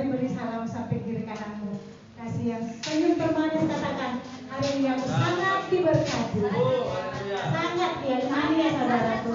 Mari beri salam sampai kiri kananmu. Kasih yang senyum termanis katakan, hari ini aku sangat diberkati. Sangat ya, imani ya saudaraku.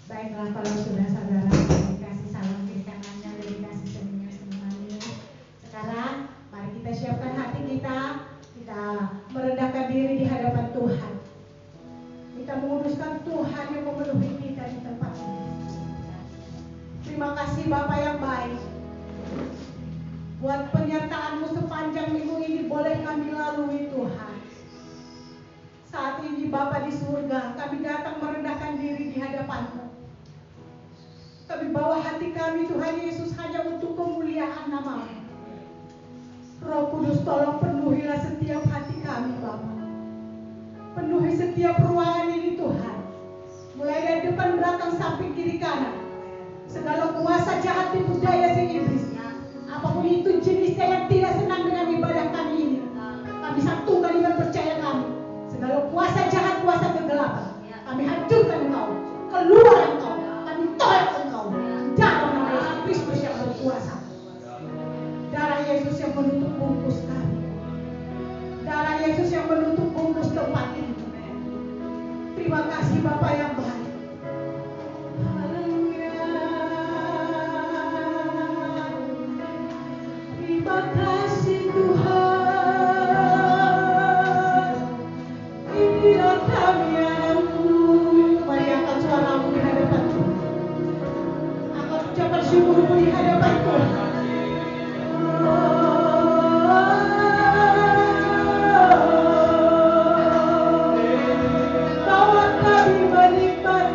Baiklah, kalau sudah saudara dikasih salam kiri kanannya dan dikasih senyumnya semuanya. Sekarang mari kita siapkan hati kita merendahkan diri di hadapan Tuhan. Kita menguduskan Tuhan yang memenuhi kita di tempat ini. Terima kasih Bapa yang baik, buat penyertaan-Mu sepanjang minggu ini boleh kami lalui Tuhan. Saat ini Bapa di surga, kami datang merendahkan diri di hadapan-Mu. Kami bawa hati kami Tuhan Yesus hanya untuk kemuliaan nama-Mu. Roh Kudus tolong penuhilah setiap hati kami Bapa. Penuhi setiap ruangan ini Tuhan. Mulai dari depan, belakang, samping, kiri, kanan. Segala kuasa jahat tipu daya si iblis, apapun itu jenisnya yang tidak senang dengan ibadah kami ini, kami satukan dengan percaya kami. Segala kuasa jahat, kuasa kegelapan, kami hancurkan engkau, keluar engkau, kami tolak engkau. Dalam nama Yesus Kristus yang berkuasa. Darah Yesus yang menutup bungkus kami. Darah Yesus yang menutup bungkus tempat ini. Terima kasih Bapa yang baik. Terima kasih Tuhan. Inilah kami anakmu. Mari angkat suaramu di hadapan Tuhan. Angkat ucapan syukurmu di hadapan Tuhan. Bawa kami menikmati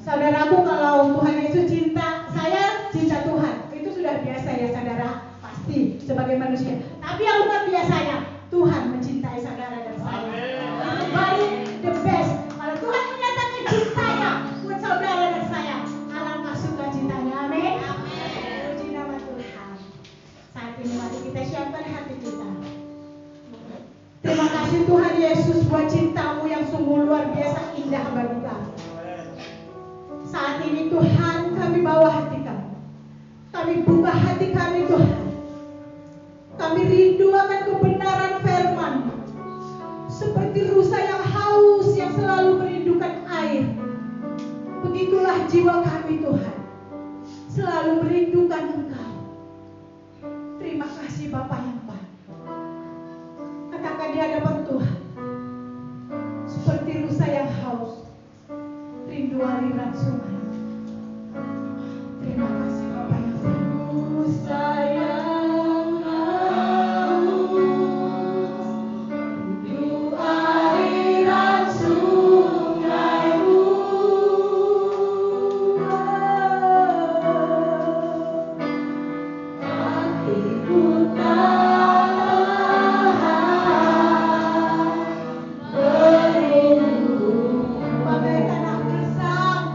Saudaraku, kalau Tuhan Yesus cinta saya, cinta Tuhan, itu sudah biasa ya saudara, pasti sebagai manusia. Tapi yang luar biasanya, Tuhan mencintai saudara dan saya. Itu baru the best. Kalau Tuhan menyatakan cintanya buat saudara dan saya, alangkah sukacitanya. Amin. Puji nama Tuhan. Saat ini mari kita siapkan hati kita. Terima kasih Tuhan Yesus buat cintamu yang sungguh luar biasa indah bagi kami. Saat ini Tuhan, kami bawa hati kami. Kami buka hati kami Tuhan. Kami rindu akan kebenaran firman. Seperti rusa yang haus, yang selalu merindukan air. Begitulah jiwa kami Tuhan. Selalu merindukan Engkau. Terima kasih Bapa yang baik. Katakan di hadapan Tuhan. Seperti rusa yang haus, rindu aliran sungai. Terima kasih Bapa yang baik. Rusa yang haus, rindu aliran sungaimu. Hatiku bagai tanah gersang.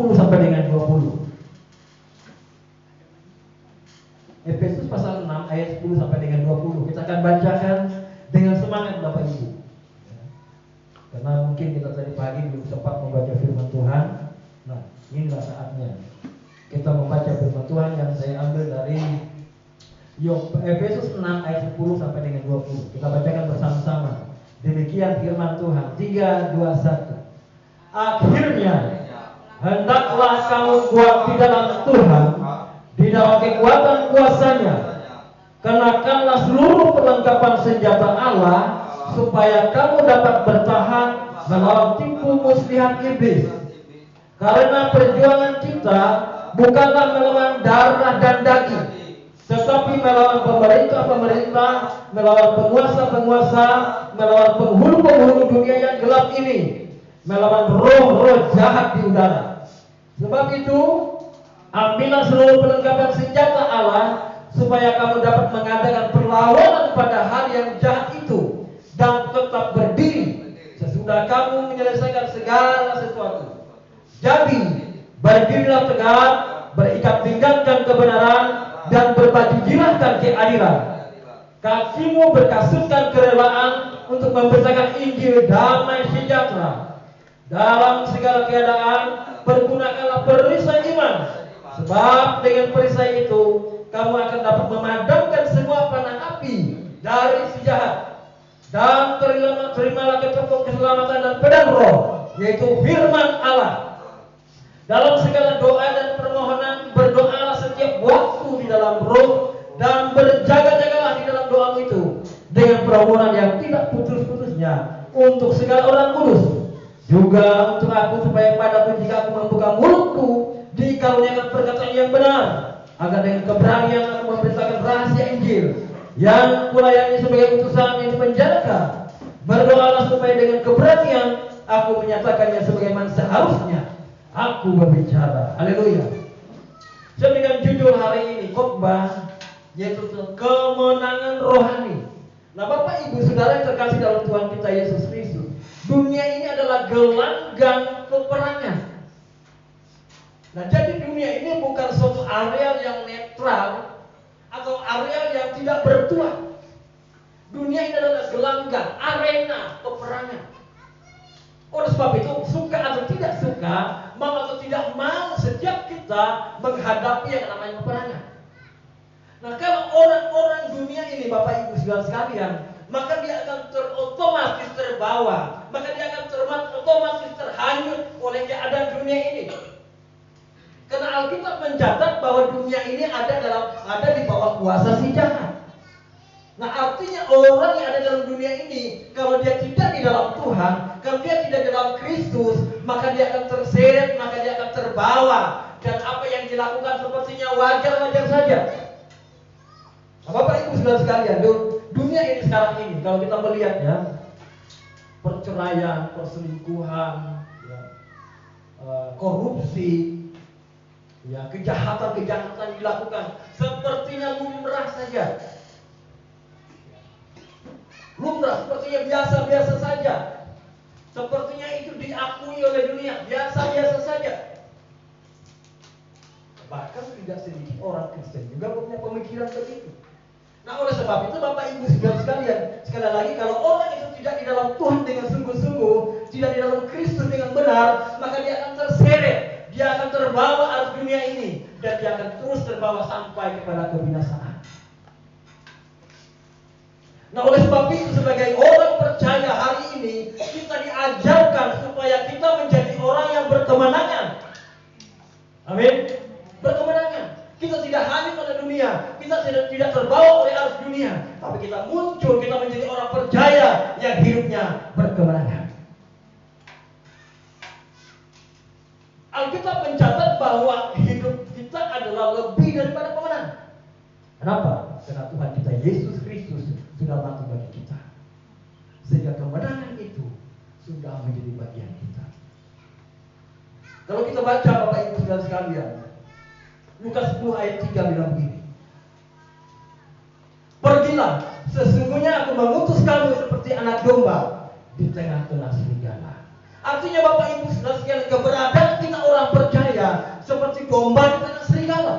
10 sampai dengan 20. Efesus pasal 6 ayat 10 sampai dengan 20. Kita akan bacakan dengan semangat Bapak Ibu. Karena mungkin kita tadi pagi belum sempat membaca firman Tuhan. Nah, inilah saatnya kita membaca firman Tuhan yang saya ambil dari Efesus 6 ayat 10 sampai dengan 20. Kita bacakan bersama-sama. Demikian firman Tuhan. 3, 2, 1. Akhirnya hendaklah kamu kuat di dalam Tuhan, di dalam kekuatan kuasanya. Kenakanlah seluruh perlengkapan senjata Allah, supaya kamu dapat bertahan melawan tipu muslihat iblis. Karena perjuangan kita bukanlah melawan darah dan daging, tetapi melawan pemerintah-pemerintah, melawan penguasa-penguasa, melawan penghulu-penghulu dunia yang gelap ini, melawan roh-roh jahat di udara. Sebab itu, ambillah seluruh perlengkapan senjata Allah, supaya kamu dapat mengadakan perlawanan pada hari yang jahat itu, dan tetap berdiri sesudah kamu menyelesaikan segala sesuatu. Jadi, berdirilah tegak, berikat pinggangkan kebenaran, dan berbaju jilahkan keadilan. Kakimu berkasutkan kerelaan untuk memberitakan Injil damai sejahtera. Dalam segala keadaan, pergunakanlah perisai iman, sebab dengan perisai itu kamu akan dapat memadamkan semua panah api dari si jahat. Dan terimalah ketopong keselamatan dan pedang roh, yaitu firman Allah. Dalam segala doa dan permohonan, berdoalah setiap waktu di dalam roh, dan berjaga-jagalah di dalam doa itu dengan permohonan yang tidak putus-putusnya untuk segala orang kudus. Juga untuk aku, supaya padaku jika aku membuka mulutku dikaruniakan perkataan yang benar, agar dengan keberanian aku memberitakan rahasia Injil yang kulayani sebagai utusan yang dipenjarakan. Berdoalah supaya dengan keberanian aku menyatakannya sebagaimana seharusnya aku berbicara. Haleluya. Dengan judul hari ini khotbah, yaitu kemenangan rohani. Nah, Bapak Ibu Saudara yang terkasih dalam Tuhan kita Yesus Kristus, dunia ini adalah gelanggang peperangan. Nah, jadi dunia ini bukan suatu area yang netral atau area yang tidak bertuah. Dunia ini adalah gelanggang, arena peperangan. Oleh sebab itu, suka atau tidak suka, mau atau tidak mau, setiap kita menghadapi yang namanya peperangan. Nah, kalau orang-orang dunia ini, Bapak Ibu Saudara sekalian, maka dia akan otomatis terbawa, maka dia akan otomatis terhanyut oleh keadaan dunia ini. Karena Alkitab mencatat bahwa dunia ini ada di bawah kuasa si jahat. Nah, artinya orang yang ada dalam dunia ini, kalau dia tidak di dalam Tuhan, kalau dia tidak di dalam Kristus, maka dia akan terseret, maka dia akan terbawa, dan apa yang dilakukan sepertinya wajar-wajar saja. Nah, Bapak Ibu Saudara sekalian, dunia ini sekarang ini, kalau kita melihat ya, perceraian, perselingkuhan, ya, korupsi, ya, kejahatan-kejahatan dilakukan sepertinya lumrah saja. Lumrah, sepertinya biasa-biasa saja. Sepertinya itu diakui oleh dunia, biasa-biasa saja. Bahkan tidak sedikit orang Kristen juga punya pemikiran begitu. Nah, oleh sebab itu Bapak Ibu Saudara sekalian, sekali lagi, kalau orang itu tidak di dalam Tuhan dengan sungguh-sungguh, tidak di dalam Kristus dengan benar, maka dia akan terseret, dia akan terbawa arus dunia ini, dan dia akan terus terbawa sampai kepada kebinasaan. Nah, oleh sebab itu sebagai orang percaya hari ini, kita diajarkan supaya kita menjadi orang yang berkemenangan. Amin. Berkemenangan. Kita tidak hanyut oleh dunia, kita tidak terbawa oleh arus dunia, tapi kita muncul, kita menjadi orang percaya yang hidupnya berkemenangan. Alkitab mencatat bahwa hidup kita adalah lebih daripada pemenang. Kenapa? Karena Tuhan kita Yesus Kristus sudah mati bagi kita, sehingga kemenangan itu sudah menjadi bagian kita. Kalau kita baca Bapak Ibu Saudara sekalian, Lukas 10 ayat 3 bilang begini, pergilah, sesungguhnya aku mengutus kamu seperti anak domba di tengah-tengah serigala. Artinya Bapak Ibu Saudara sekalian, keberadaan kita orang percaya kita seperti domba di tengah serigala.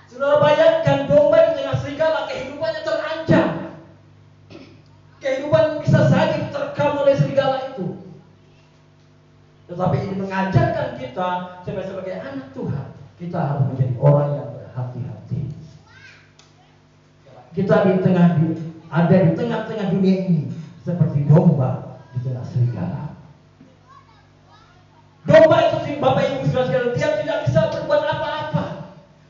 Saudara bayangkan domba di tengah serigala, kehidupannya terancam. Kehidupan bisa saja diterkam oleh serigala itu. Tetapi ini mengajarkan kita sebagai anak Tuhan, kita harus menjadi orang yang berhati-hati. Kita ada di tengah-tengah dunia ini seperti domba di tengah serigala. Domba itu, Bapak Ibu saudara sekalian, dia tidak bisa berbuat apa-apa.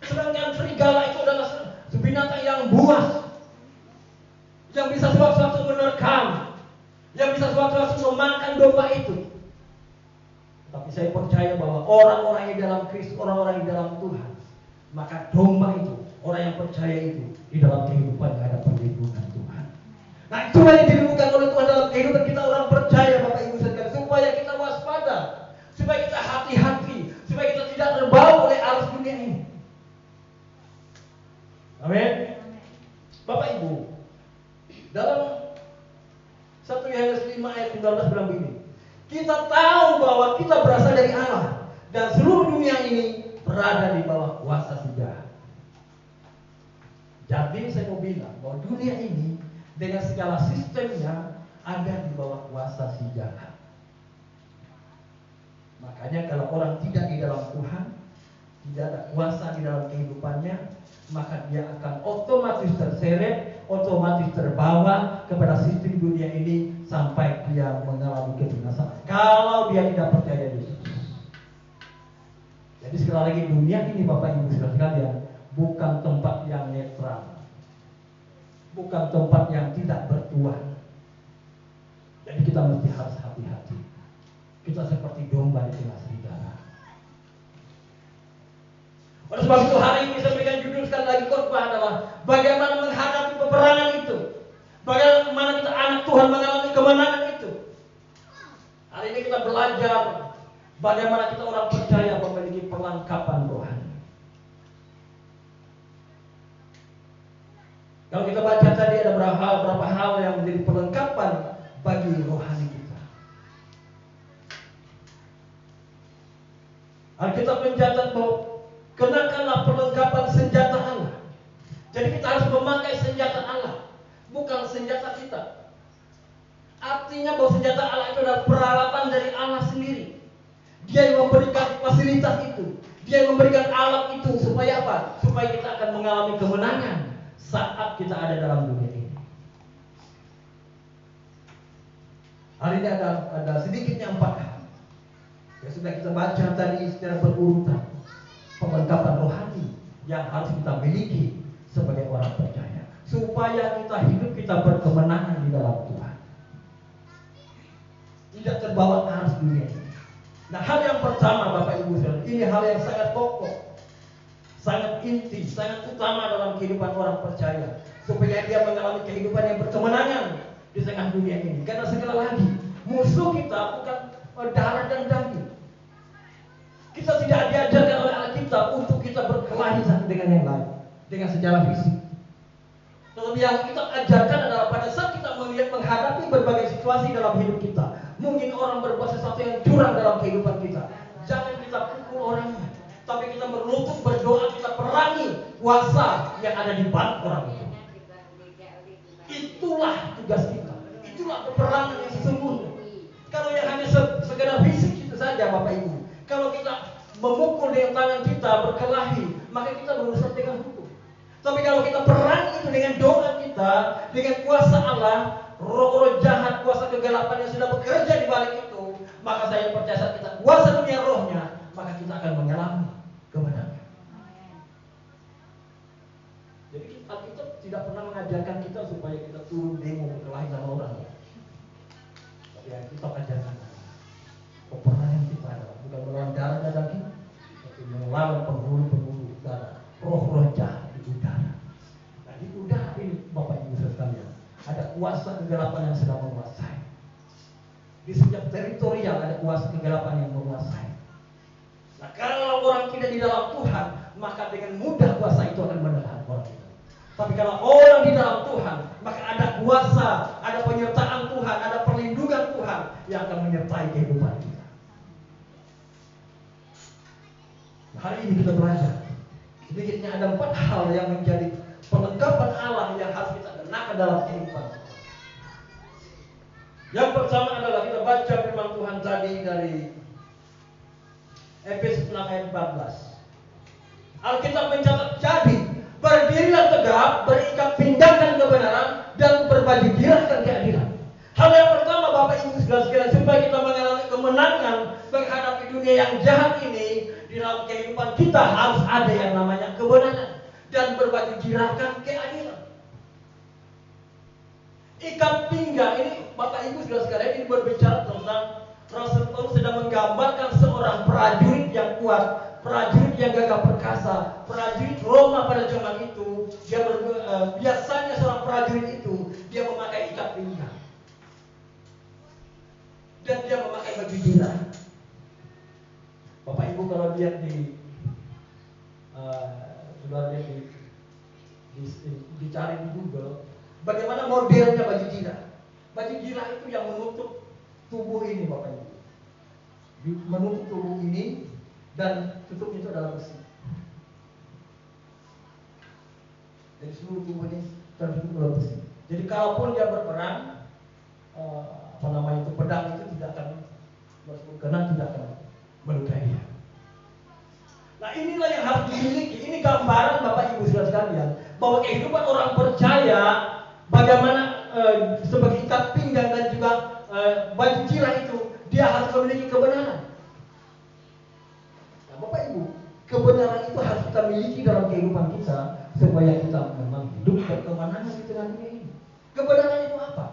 Sedangkan serigala itu adalah binatang yang buas, yang bisa sewaktu-waktu menerkam, yang bisa sewaktu-waktu memakan domba itu. Tapi saya percaya bahwa orang-orang yang dalam Kristus, orang-orang yang dalam Tuhan, maka domba itu, orang yang percaya itu, di dalam kehidupannya ada perlindungan Tuhan. Nah, itulah yang dilakukan oleh Tuhan dalam kehidupan kita orang percaya, Bapak Ibu sekalian, supaya kita waspada, supaya kita hati-hati, supaya kita tidak terbawa oleh arus dunia ini. Amin. Bapak Ibu, dalam 1 Yohanes 5 ayat 19 bilang begini, kita tahu bahwa kita berasal dari Allah dan seluruh dunia ini berada di bawah kuasa si jahat. Jadi saya mau bilang bahwa dunia ini dengan segala sistemnya ada di bawah kuasa si jahat. Makanya kalau orang tidak di dalam Tuhan, tidak ada kuasa di dalam kehidupannya, maka dia akan otomatis terseret, otomatis terbawa kepada sistem dunia ini sampai dia mengalami kebinasaan. Kalau dia tidak percaya Yesus. Jadi sekali lagi, dunia ini Bapak Ibu saudara sekalian bukan tempat yang netral, bukan tempat yang tidak bertuan. Jadi kita mesti harus hati-hati. Kita seperti domba di tengah serigala. Oleh sebab itu hari ini saya berikan judul sekali lagi khotbah adalah bagaimana menghadapi peperangan itu. Bagaimana kita anak Tuhan mengalami kemenangan itu. Hari ini kita belajar bagaimana kita orang percaya memiliki perlengkapan rohani. Kalau kita baca tadi ada beberapa hal yang menjadi perlengkapan bagi rohani kita. Alkitab mencatat bahwa kenakanlah perlengkapan senjata Allah. Jadi kita harus memakai senjata Allah, bukan senjata kita. Artinya bahwa senjata Allah itu adalah peralatan dari Allah sendiri. Dia yang memberikan fasilitas itu, dia yang memberikan alat itu supaya apa? Supaya kita akan mengalami kemenangan saat kita ada dalam dunia ini. Hari ini ada sedikitnya 4 hal yang sudah kita baca tadi secara berurutan. Perlengkapan rohani yang harus kita miliki sebagai orang percaya, supaya hidup kita berkemenangan di dalam Tuhan, tidak terbawa arus dunia ini. Nah, hal yang pertama Bapak Ibu saudara, ini hal yang sangat pokok, sangat inti, sangat utama dalam kehidupan orang percaya, supaya dia mengalami kehidupan yang berkemenangan di tengah dunia ini. Karena sekali lagi, musuh kita bukan darah dan daging. Kita tidak diajarkan oleh Alkitab untuk kita berkelahi satu dengan yang lain, dengan secara fisik. Tetapi yang kita ajarkan adalah pada saat kita melihat menghadapi berbagai situasi dalam hidup kita, mungkin orang berbuat sesuatu yang curang dalam kehidupan kita, jangan kita pukul orangnya, tapi kita berlutut berdoa, kita perangi kuasa yang ada di balik orang itu. Itulah tugas kita, itulah peperangan yang sesungguhnya. Kalau yang hanya sekedar fisik itu saja Bapak Ibu, kalau kita memukul dengan tangan kita, berkelahi, maka kita berurusan dengan hukum. Tapi kalau kita perang itu dengan doa kita, dengan kuasa Allah, roh-roh jahat, kuasa kegelapan yang sudah bekerja di balik itu, maka saya percaya saat kita kuasa dunia rohnya, maka kita akan mengalami kemenangan. Jadi kita tidak pernah mengajarkan kita supaya kita turun demo berkelahi sama orang. Tapi yang kita ajarkan peperangan kita adalah bukan melawan darah dan daging, tapi melawan penghulu-penghulu udara, roh-roh jahat di udara. Nah, di udara ini Bapak Ibu sekalian, ada kuasa kegelapan yang sedang menguasai. Di setiap teritorial ada kuasa kegelapan yang menguasai. Nah, kalau orang tidak di dalam Tuhan, maka dengan mudah kuasa itu akan menelan orang itu. Tapi kalau orang di dalam Tuhan, maka ada kuasa, ada penyertaan Tuhan, ada perlindungan Tuhan yang akan menyertai kehidupan kita. Hari ini kita belajar. Sedikitnya ada 4 hal yang menjadi perlengkapan Allah yang harus kita kenakan dalam kehidupan. Yang pertama adalah kita baca firman Tuhan tadi dari Efesus 6 ayat 14. Alkitab mencatat, jadi berdirilah tegak, berikat pinggangkan kebenaran, dan berbaju girahkan keadilan. Hal yang pertama Bapak Ibu sekalian, supaya kita mengalami kemenangan menghadapi dunia yang jahat ini, di dalam kehidupan kita harus ada yang namanya kebenaran dan berbaju girahkan keadilan. Ikat pinggang ini Bapak Ibu sekalian, ini berbicara tentang Rasul Paulus sedang menggambarkan seorang prajurit yang kuat, prajurit yang gagah perkasa, prajurit Roma pada zaman itu. Biasanya seorang prajurit itu dia memakai ikat pinggang dan dia memakai baju girah. Bapak Ibu kalau lihat di dicari di Google, bagaimana modelnya baju girah. Baju girah itu yang menutup tubuh ini Bapak Ibu, menutup tubuh ini dan tutup itu adalah besi. Jadi seluruh tubuh ini tertutup oleh besi. Jadi kalaupun dia berperang, pedang itu tidak akan kena, tidak akan melukai dia. Nah inilah yang harus dimiliki. Ini gambaran Bapak Ibu sekalian bahwa kehidupan orang percaya bagaimana sebagai ikat pinggang dan juga baju girah itu dia harus memiliki kebenaran. Nah Bapak Ibu, kebenaran itu harus kita miliki dalam kehidupan kita supaya kita memang hidup berkemenangan di tengah dunia ini. Kebenaran itu apa?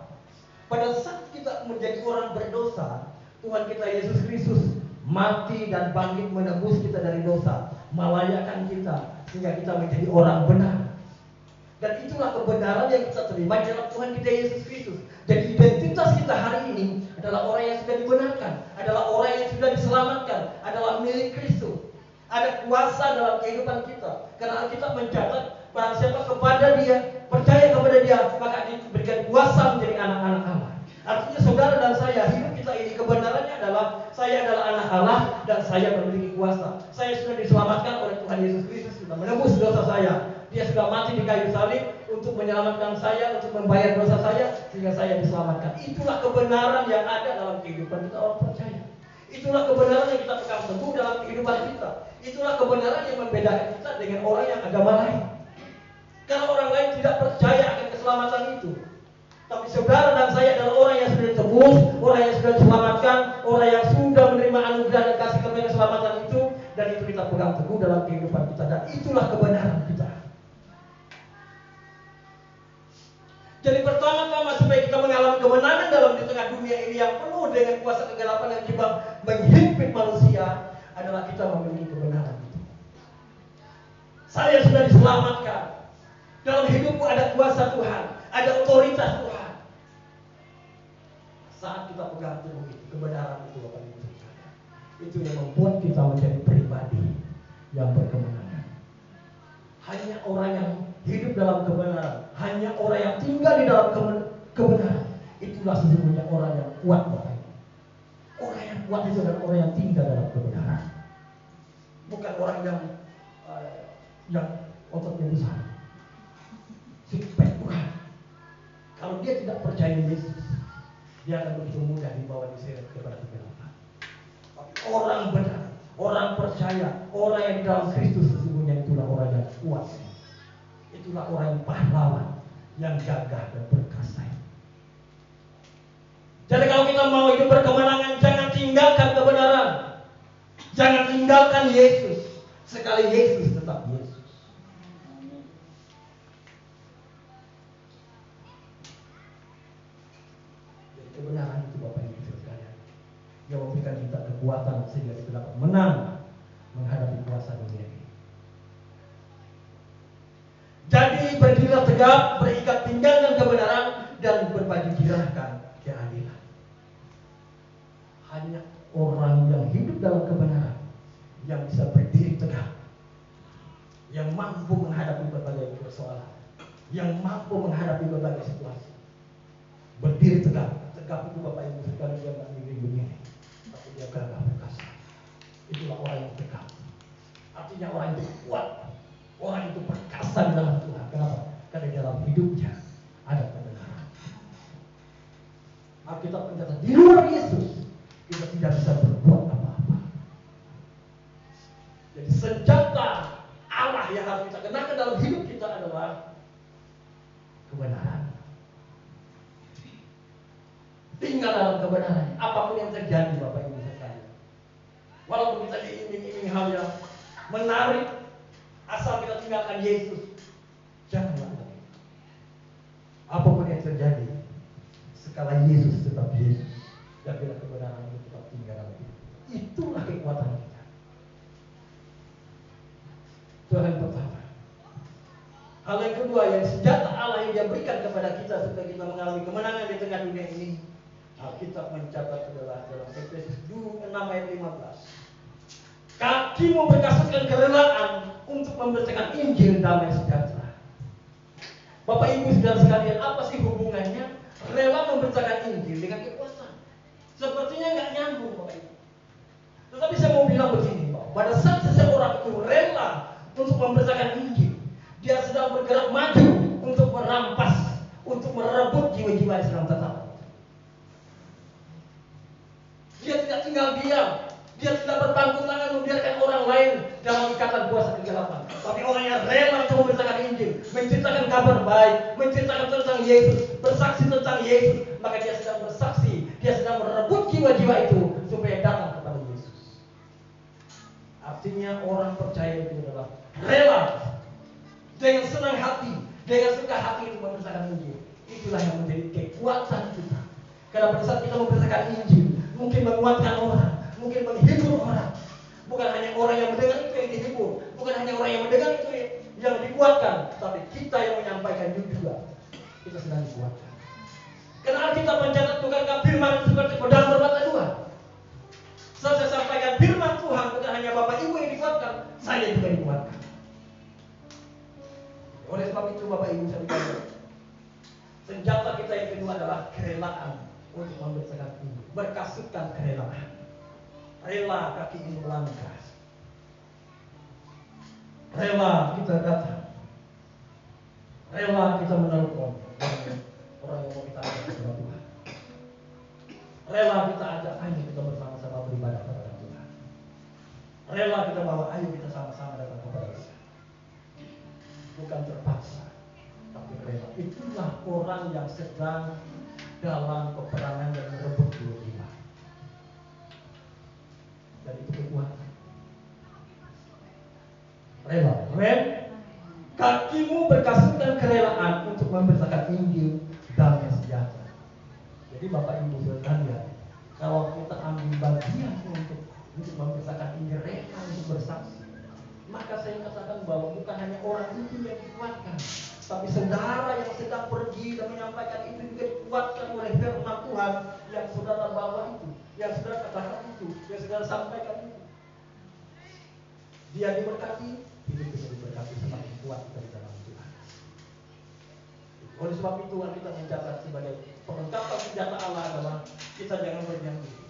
Pada saat kita menjadi orang berdosa, Tuhan kita Yesus Kristus mati dan bangkit menebus kita dari dosa, melayakkan kita sehingga kita menjadi orang benar. Dan itulah kebenaran yang kita terima dalam Tuhan kita Yesus Kristus. Jadi identitas kita hari ini adalah orang yang sudah dibenarkan, adalah orang yang sudah diselamatkan, adalah milik Kristus. Ada kuasa dalam kehidupan kita. Karena kita mencatat barang siapa kepada Dia, percaya kepada Dia, maka diberikan kuasa menjadi anak-anak Allah. Artinya saudara dan saya, hidup kita ini kebenarannya adalah saya adalah anak Allah dan saya memiliki kuasa. Saya sudah diselamatkan oleh Tuhan Yesus Kristus, sudah menebus dosa saya. Dia sudah mati di kayu salib untuk menyelamatkan saya, untuk membayar dosa saya, sehingga saya diselamatkan. Itulah kebenaran yang ada dalam kehidupan kita orang percaya. Itulah kebenaran yang kita pegang teguh dalam kehidupan kita. Itulah kebenaran yang membedakan kita dengan orang yang agama lain. Karena orang lain tidak percaya akan keselamatan itu. Tapi saudara dan saya adalah orang yang sudah ditebus, orang yang sudah diselamatkan, orang yang sudah menerima anugerah dan kasih karunia keselamatan itu, dan itu kita pegang teguh dalam kehidupan kita, dan itulah kebenaran kita. Jadi pertama-tama supaya kita mengalami kemenangan dalam di tengah dunia ini yang penuh dengan kuasa kegelapan yang juga menghimpit manusia, adalah kita memiliki kebenaran itu. Saya sudah diselamatkan. Dalam hidupku ada kuasa Tuhan, ada otoritas Tuhan. Saat kita pegang teguh itu, kebenaran itu Bapak Ibu sekalian, itu yang membuat kita menjadi pribadi yang berkemenangan. Hanya orang yang hidup dalam kebenaran, hanya orang yang tinggal di dalam kebenaran, itulah sesungguhnya orang yang kuat Bapak Ibu. Orang yang kuat itu adalah orang yang tinggal dalam kebenaran, bukan orang yang ototnya besar, six-pack, bukan. Kalau dia tidak percaya Yesus, dia akan begitu mudah dibawa diseret kepada kegelapan. Tapi orang benar, orang percaya, orang yang di dalam Kristus sesungguhnya itulah orang yang kuat. Itulah orang yang pahlawan, yang gagah dan perkasa. Jadi kalau kita mau hidup berkemenangan, jangan tinggalkan kebenaran. Jangan tinggalkan Yesus. Sekali Yesus tetap Yesus. Jadi kebenaran itu Bapak Ibu sekalian, yang memberikan kita kekuatan sehingga kita dapat menang menghadapi kuasa dunia ini. Jadi berdirilah tegak, berikat pinggang kebenaran, dan berbaju girahkan keadilan. Hanya orang yang hidup dalam kebenaran yang bisa berdiri tegak, yang mampu menghadapi berbagai persoalan, yang mampu menghadapi berbagai situasi. Berdiri tegak, tegak itu Bapak Ibu sekalian, dia nggak begini, tapi dia gagah perkasa. Itulah orang yang tegak. Artinya orang itu kuat, orang itu perkasa di dalam Tuhan. Kenapa? Karena di dalam hidupnya ada kebenaran. Alkitab berkata, di luar Yesus kita tidak bisa berbuat apa-apa. Jadi senjata Allah yang harus kita kenakan dalam hidup kita adalah kebenaran. Tinggal dalam kebenaran. Apapun yang terjadi, Bapak Ibu sekalian. Walaupun kita diiming-iming hal yang menarik, asal kita tinggalkan Yesus, jangan lakukan itu. Apapun yang terjadi, sekala Yesus tetap Yesus, dan bila kebenaran itu tetap tinggal dalam hidup. Itulah kekuatan kita. Itu hal yang pertama. Hal yang kedua, yang senjata Allah yang Dia berikan kepada kita supaya kita mengalami kemenangan di tengah dunia ini, Alkitab mencatat adalah dalam Efesus 6 ayat 15. Kakimu berkasutkan kerelaan untuk memberitakan Injil damai sejahtera. Bapak Ibu saudara sekalian, apa sih hubungannya rela memberitakan Injil dengan kekuatan? Sepertinya nggak nyambung, Bapak Ibu. Tetapi saya mau bilang begini, bahwa pada saat seseorang itu rela untuk memberitakan Injil, dia sedang bergerak maju untuk merampas, untuk merebut jiwa-jiwa yang sedang tertahan. Dia tidak tinggal diam. Dia tidak berpangku tangan membiarkan orang lain dalam ikatan kuasa kegelapan. Tapi orang yang rela untuk memberitakan Injil, menceritakan kabar baik, menceritakan tentang Yesus, bersaksi tentang Yesus, maka dia sedang bersaksi, dia sedang merebut jiwa-jiwa itu supaya datang kepada Yesus. Artinya orang percaya itu adalah rela dengan senang hati, dengan suka hati itu memberitakan Injil. Itulah yang menjadi kekuatan kita. Karena pada saat kita memberitakan Injil, mungkin menguatkan orang, mungkin menghibur orang. Bukan hanya orang yang mendengar itu yang dihibur, bukan hanya orang yang mendengar itu yang dikuatkan, tapi kita yang menyampaikan juga kita sedang dikuatkan. Karena Alkitab mencatat, bukankah firman itu seperti pedang bermata dua? Saat saya sampaikan firman Tuhan, bukan hanya Bapak Ibu yang dikuatkan, saya juga dikuatkan. Oleh sebab itu Bapak Ibu saya bilang, senjata kita yang kedua adalah kerelaan untuk memberitakan Injil. Berkasutkan kerelaan. Rela kaki ini melangkah. Rela kita datang. Rela kita menelpon orang yang mau kita ajak kepada Tuhan. Rela kita ajak, ayo kita bersama-sama beribadah kepada Tuhan. Rela kita bawa, ayo kita sama-sama datang kepada Tuhan. Bukan terpaksa, tapi rela. Itulah orang yang sedang dalam peperangan dan merebut jiwa-jiwa. Dan itu kekuatan. Rela. Amin. Kakimu berkasutkan kerelaan untuk memberitakan Injil damai sejahtera. Jadi Bapak Ibu sekalian, kalau kita ambil bagian untuk memberitakan Injil, rela untuk bersaksi, maka saya katakan bahwa bukan hanya orang itu yang dikuatkan, tapi saudara yang sedang pergi dan menyampaikan itu juga dikuatkan oleh firman Tuhan yang saudara bawa itu, yang saudara katakan itu, yang saudara sampaikan itu. Dia diberkati, hidup kita diberkati, semakin kuat kita di dalam Tuhan. Oleh sebab itu kita mencatat sebagai perlengkapan senjata Allah adalah kita jangan berdiam diri,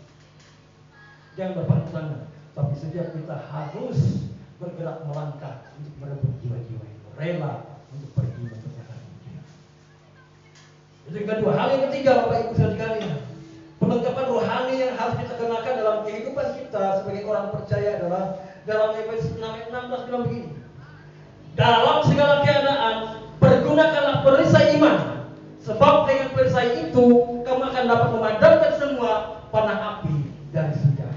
jangan berpangku tangan, tapi setiap kita harus bergerak melangkah untuk merebut jiwa-jiwa itu, rela untuk pergi memberitakan Injil. Itu yang kedua. Hal yang ketiga, Bapak Ibu sekalian, perlengkapan rohani yang harus kita kenakan dalam kehidupan kita sebagai orang percaya adalah dalam Efesus 6 ayat 16 bilang begini. Dalam segala keadaan pergunakanlah perisai iman, sebab dengan perisai itu kamu akan dapat memadamkan semua panah api dari senjata.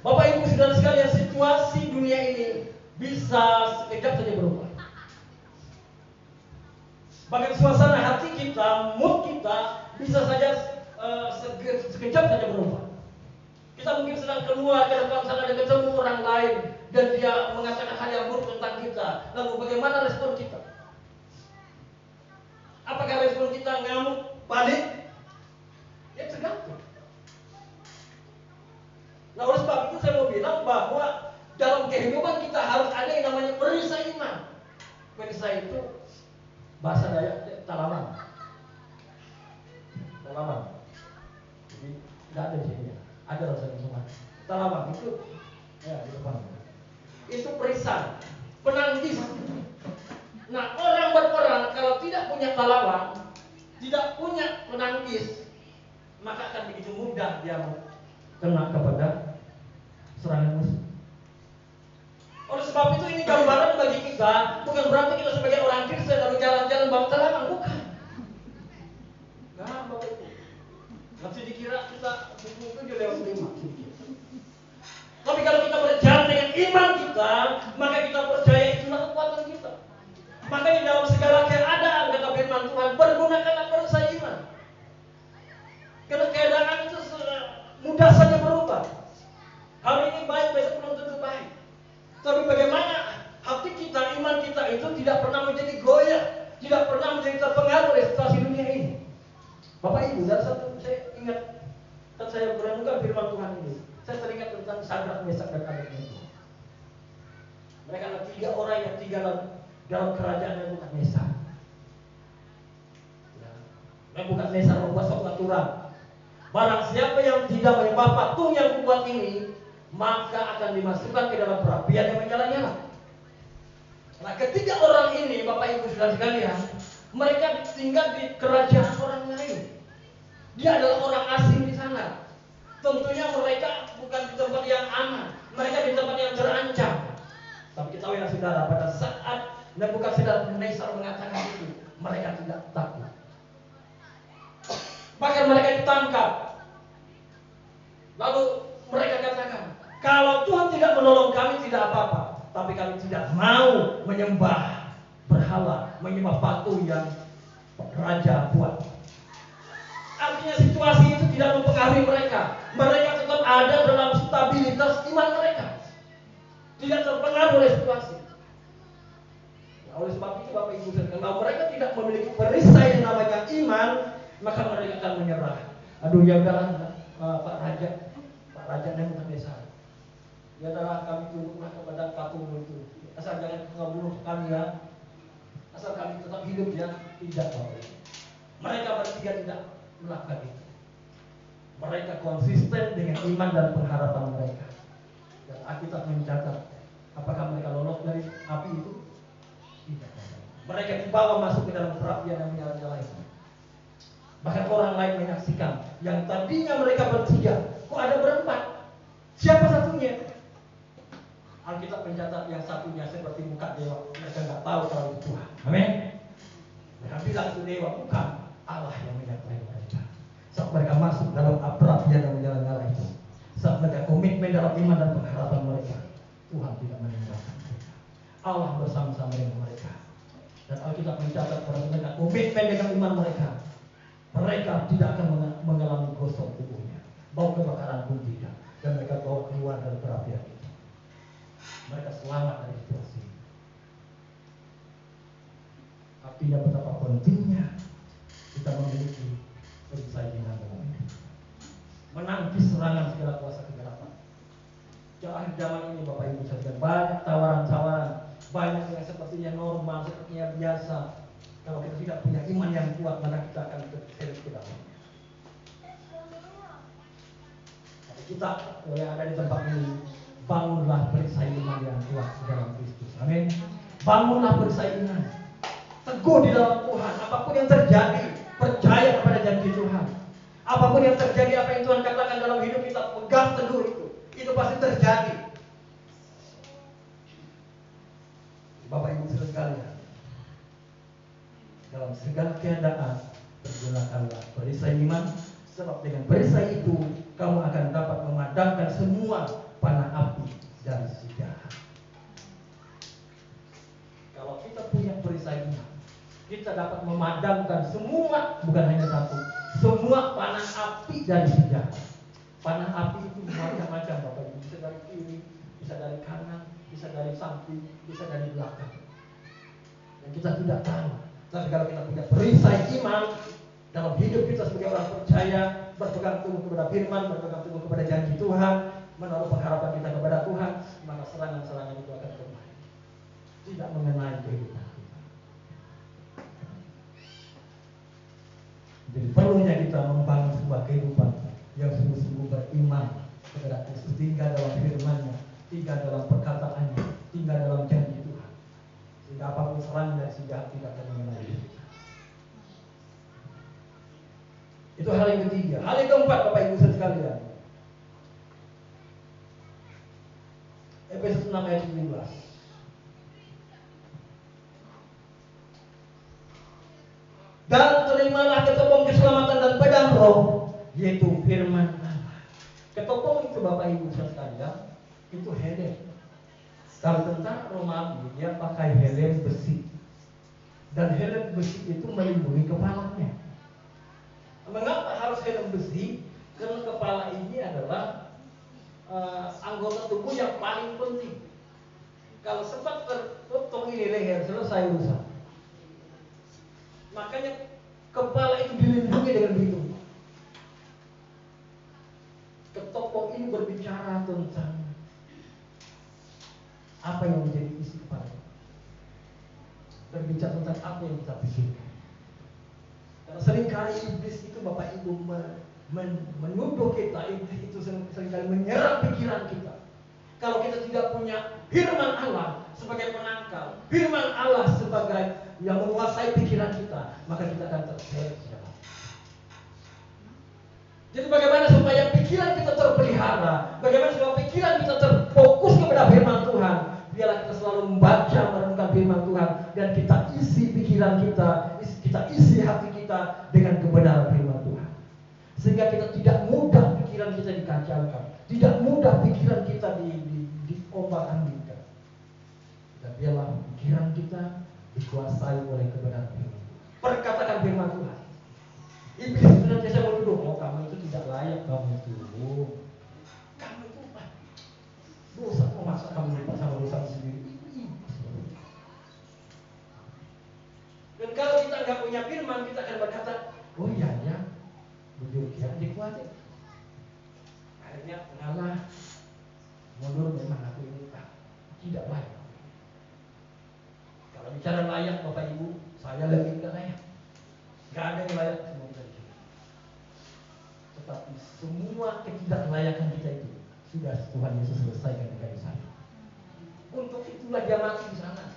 Bapak Ibu saudara sekalian, situasi dunia ini bisa sekejap saja berubah. Bahkan suasana hati kita, mood kita bisa saja sekejap saja berubah. Kita mungkin sedang keluar ke depan sana dan ketemu orang lain dan dia mengatakan hal yang buruk tentang kita. Lalu bagaimana respon kita? Apakah respon kita ngamuk, balik? Ya tergantung. Nah oleh sebab itu saya mau bilang bahwa dalam kehidupan kita harus ada yang namanya perisai iman. Perisai itu bahasa Dayak talaman. Talaman. Jadi tidak ada di sini. Ada rasanya semua. Talaman itu ya di depan. penangisan, penangkis. Nah, orang berperang kalau tidak punya pahlawan, tidak punya penangkis, maka akan begitu mudah dia kena kepada serangan musuh. Oleh sebab itu ini gambaran bagi kita, bukan berarti kita sebagai orang Kristen lalu jalan-jalan bawa celanang, bukan. Nah, Bapak Ibu, masih dikira kita buku itu lewat 5. Tapi kalau kita berjalan dengan iman kita, maka kita percaya itulah kekuatan kita. Makanya dalam segala keadaan kata firman Tuhan, pergunakanlah perisai iman. Karena keadaan itu mudah saja berubah. Hari ini baik, besok belum tentu baik. Tapi bagaimana hati kita, iman kita itu tidak pernah menjadi goyah, tidak pernah menjadi terpengaruh oleh situasi dunia ini. Bapak Ibu, dari satu saya ingat, dan saya merenungkan firman Tuhan ini, saya teringat tentang Sadrak, Mesak, dan Abednego. Mereka adalah 3 orang yang tinggal dalam kerajaan Nebukadnezar. Nebukadnezar membuat suatu aturan. Barang siapa yang tidak menyembah patung yang kubuat ini, maka akan dimasukkan ke dalam perapian yang menyala-nyala. Nah, ketiga orang ini, Bapak Ibu saudara sekalian, mereka tinggal di kerajaan orang lain. Dia adalah orang asing di sana. Tentunya mereka bukan di tempat yang aman, mereka di tempat yang terancam. Tapi ketahui ya saudara, pada saat Nebukadnezar mengatakan itu, mereka tidak takut. Bahkan mereka ditangkap. Lalu mereka katakan, kalau Tuhan tidak menolong kami tidak apa-apa, tapi kami tidak mau menyembah berhala, menyembah patung yang raja buat. Artinya situasi itu tidak mempengaruhi mereka. Mereka tetap ada dalam stabilitas iman mereka, tidak terpengaruh oleh situasi. Nah, oleh sebab itu Bapak Ibu sekalian, kalau mereka tidak memiliki perisai yang namanya iman, maka mereka akan menyerah. Aduh ya udahlah, Pak Raja Nebukadnezar, ya adalah kami tunduklah kepada patungmu itu. Asal jangan membunuh kami ya, asal kami tetap hidup ya. Tidak Bapak Ibu. Mereka bertiga tidak melakukan itu. Mereka konsisten dengan iman dan pengharapan mereka. Dan Alkitab mencatat, apakah mereka lolos dari api itu? Tidak. Mereka dibawa masuk ke dalam perapian yang menyala-nyala itu. Bahkan orang lain menyaksikan, yang tadinya mereka bertiga, kok ada berempat? Siapa satunya? Alkitab mencatat yang satunya seperti muka dewa. Mereka nggak tahu kalau itu Tuhan. Amin. Mereka bilang itu dewa, bukan. Allah yang menyertai mereka. Saat mereka masuk dalam perapian yang menyala-nyala itu, saat mereka komitmen dalam iman dan pengharapan mereka, Tuhan tidak meninggalkan mereka. Allah bersama-sama dengan mereka. Dan Alkitab mencatat pada mereka komitmen dengan iman mereka, mereka tidak akan mengalami gosong tubuhnya, bau kebakaran pun tidak, dan mereka bawa keluar dari perapian itu. Mereka selamat dari situasi. Artinya betapa pentingnya kita memiliki perisai iman dalam hidup, menangkis serangan segala kuasa kegelapan. Jangan zaman ini Bapak Ibu sekalian, banyak tawaran-tawaran, banyak yang sepertinya normal, sepertinya biasa. Kalau kita tidak punya iman yang kuat, maka kita akan terseret ke dalamnya. Tapi kita yang ada di tempat ini, bangunlah perisai iman yang kuat di dalam Kristus. Amin. Bangunlah perisai iman, teguh di dalam Tuhan. Apapun yang terjadi, percaya kepada janji Tuhan. Apapun yang terjadi, apa yang Tuhan katakan dalam hidup kita, pegang teguh itu. Itu pasti terjadi. Bapak Ibu sekalian, dalam segala keadaan pergunakanlah perisai iman, sebab dengan perisai itu kamu akan dapat memadamkan semua panah api dari si jahat. Kalau kita punya perisai iman, kita dapat memadamkan semua, bukan hanya satu, semua panah api dari si jahat. Panah api itu macam-macam Bapak Ibu, bisa dari kiri, bisa dari kanan, bisa dari samping, bisa dari belakang. Dan kita tidak tahu. Tapi kalau kita punya perisai iman dalam hidup kita sebagai orang percaya, berpegang teguh kepada firman, berpegang teguh kepada janji Tuhan, menaruh pengharapan kita kepada Tuhan, maka serangan-serangan itu akan kembali, tidak mengenai kehidupan kita. Jadi perlunya kita membangun sebuah kehidupan yang sungguh-sungguh beriman kepada Kristus, tinggal dalam firman-Nya, tinggal dalam perkataannya, tinggal dalam si jahat tidak akan mengenali kita. Itu hal yang ketiga. Hal yang keempat, Bapak Ibu sekalian, Efesus 6 ayat 17. Dan terimalah ketopong keselamatan dan pedang roh, yaitu firman Allah. Ketopong itu Bapak Ibu sekalian, itu helm. Kalau tentara Romawi dia pakai helm besi, dan helm besi itu melindungi kepalanya. Mengapa harus helm besi? Karena kepala ini adalah anggota tubuh yang paling penting. Kalau sempat terpotong ini leher, selesai urusan. Makanya kepala itu dilindungi dengan begitu. Ketopong ini berbicara tentang apa yang menjadi isi kepala. Berbicara tentang apa yang kita pikirkan. Karena seringkali iblis itu Bapak Ibu menuduh kita, iblis itu seringkali menyerang pikiran kita. Kalau kita tidak punya firman Allah sebagai penangkal, firman Allah sebagai yang menguasai pikiran kita, maka kita akan terseret. Jadi bagaimana supaya pikiran kita terpelihara, bagaimana supaya pikiran kita terfokus kepada firman Tuhan. Biarlah kita selalu membaca, merenungkan firman Tuhan, dan kita isi pikiran kita isi hati kita dengan kebenaran firman Tuhan. Sehingga kita tidak mudah pikiran kita dikacaukan, tidak mudah pikiran kita diombak-ambingkan. Dan biarlah pikiran kita dikuasai oleh kebenaran firman Tuhan. Perkatakan firman Tuhan. Iblis senantiasa menuduh, oh kamu itu tidak layak, kamu itu dosa, masa kamu lupa sama dosa sendiri. Dan kalau kita nggak punya firman, kita akan berkata, oh iya ya, bujur ya dikuatin. Akhirnya ngalah, mundur, memang aku ini tidak layak. Kalau bicara layak Bapak Ibu, saya lebih tidak layak. Gak ada yang layak semua kita di sini. Tetapi semua ketidaklayakan kita itu sudah Tuhan Yesus selesaikan di kayu salib. Untuk itulah dia mati di sana,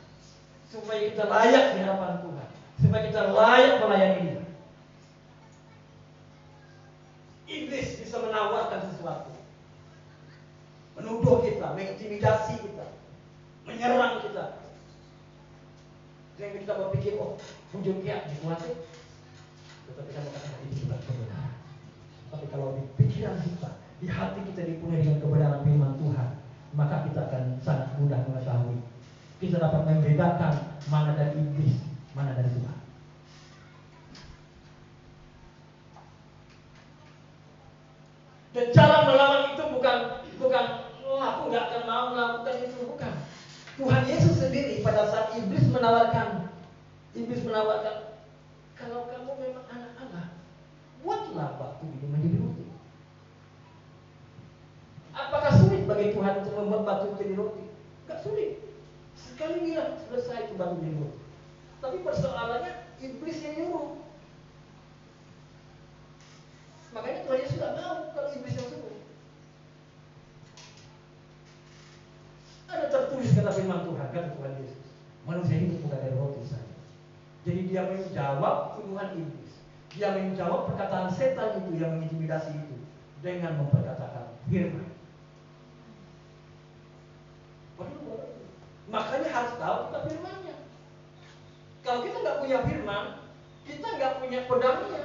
supaya kita layak di hadapan Tuhan, supaya kita layak melayani Dia. Iblis bisa menawarkan sesuatu, menuduh kita, mengintimidasi kita, menyerang kita. Sehingga kita berpikir, oh, bujur dia dikuasai. Tetapi kita mengatakan ini bukan kebenaran. Tapi kalau di pikiran kita, di hati kita dipenuhi dengan kebenaran firman Tuhan, maka kita akan sangat mudah mengetahui. Kita dapat membedakan mana dari iblis, mana dari Tuhan. Dan cara melawan itu bukan oh, aku nggak akan mau melakukan itu, bukan. Tuhan Yesus sendiri pada saat iblis menawarkan, kalau kamu memang anak Allah, buatlah batu ini menjadi roti. Apakah sulit bagi Tuhan untuk membuat batu menjadi roti? Enggak sulit. Sekali bilang selesai itu batu menjadi roti. Tapi persoalannya iblis yang nyuruh. Makanya Tuhan Yesus tidak mau kalau iblis yang suruh. Ada tertulis kata firman Tuhan, kata Tuhan Yesus, manusia hidup bukan dari roti saja. Jadi dia menjawab tuduhan iblis. Dia menjawab perkataan setan itu yang mengintimidasi itu dengan memperkatakan firman. Makanya harus tahu kita firmannya. Kalau kita nggak punya firman, kita nggak punya pedangnya.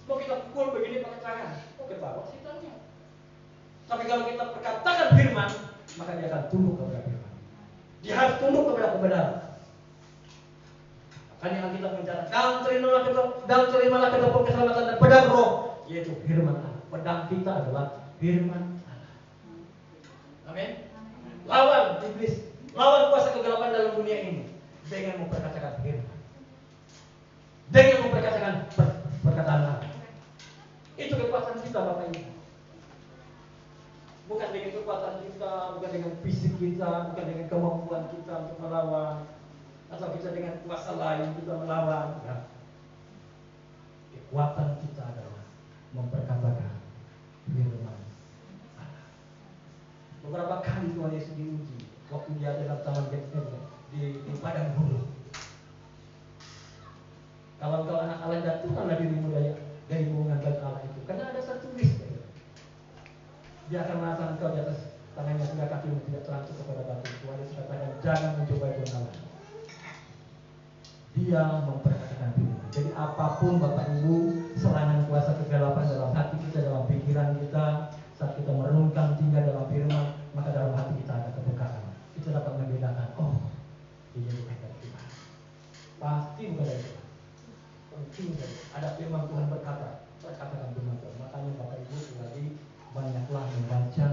Mau kita pukul begini pakai tangan, kok ketawa setannya. Tapi kalau kita perkatakan firman, maka dia akan tunduk kepada firman. Dia harus tunduk kepada kebenaran. Makanya kita bicara, dan terimalah ketopong keselamatan dan pedang roh, yaitu firman Allah. Pedang kita adalah firman Allah. Amin. Lawan iblis, lawan kuasa kegelapan dalam dunia ini dengan memperkatakan firman, dengan memperkatakan perkataan Allah. Itu kekuatan kita, Bapak Ibu. Bukan dengan kekuatan kita, bukan dengan fisik kita, bukan dengan kemampuan kita untuk melawan, atau kita dengan kuasa lain kita melawan. Ya. Kekuatan kita adalah memperkatakan firman Allah. Beberapa kali Tuhan Yesus diuji waktu dia dalam taman Getsemani. di padang gurun. Kalau engkau anak Allah, jatuhkanlah dirimu dari hubungan baik Allah itu, karena ada tertulis. Dia akan mengatakan engkau di atas tangannya sehingga kakimu tidak terangkut kepada batu. Tuhan Yesus katakan jangan mencobai Tuhan Allah. Dia memperkatakan firman. Jadi apapun Bapak Ibu serangan kuasa kegelapan dalam hati kita, dalam pikiran kita, saat kita merenungkan tinggal dalam firman, maka dalam hati kita ada kebekaan. Kita dapat membedakan, oh, ini bukan dari Tuhan. Pasti bukan dari Tuhan. Penting sekali. Ada firman Tuhan perkatakan firman Tuhan. Makanya Bapak Ibu sekali banyaklah membaca,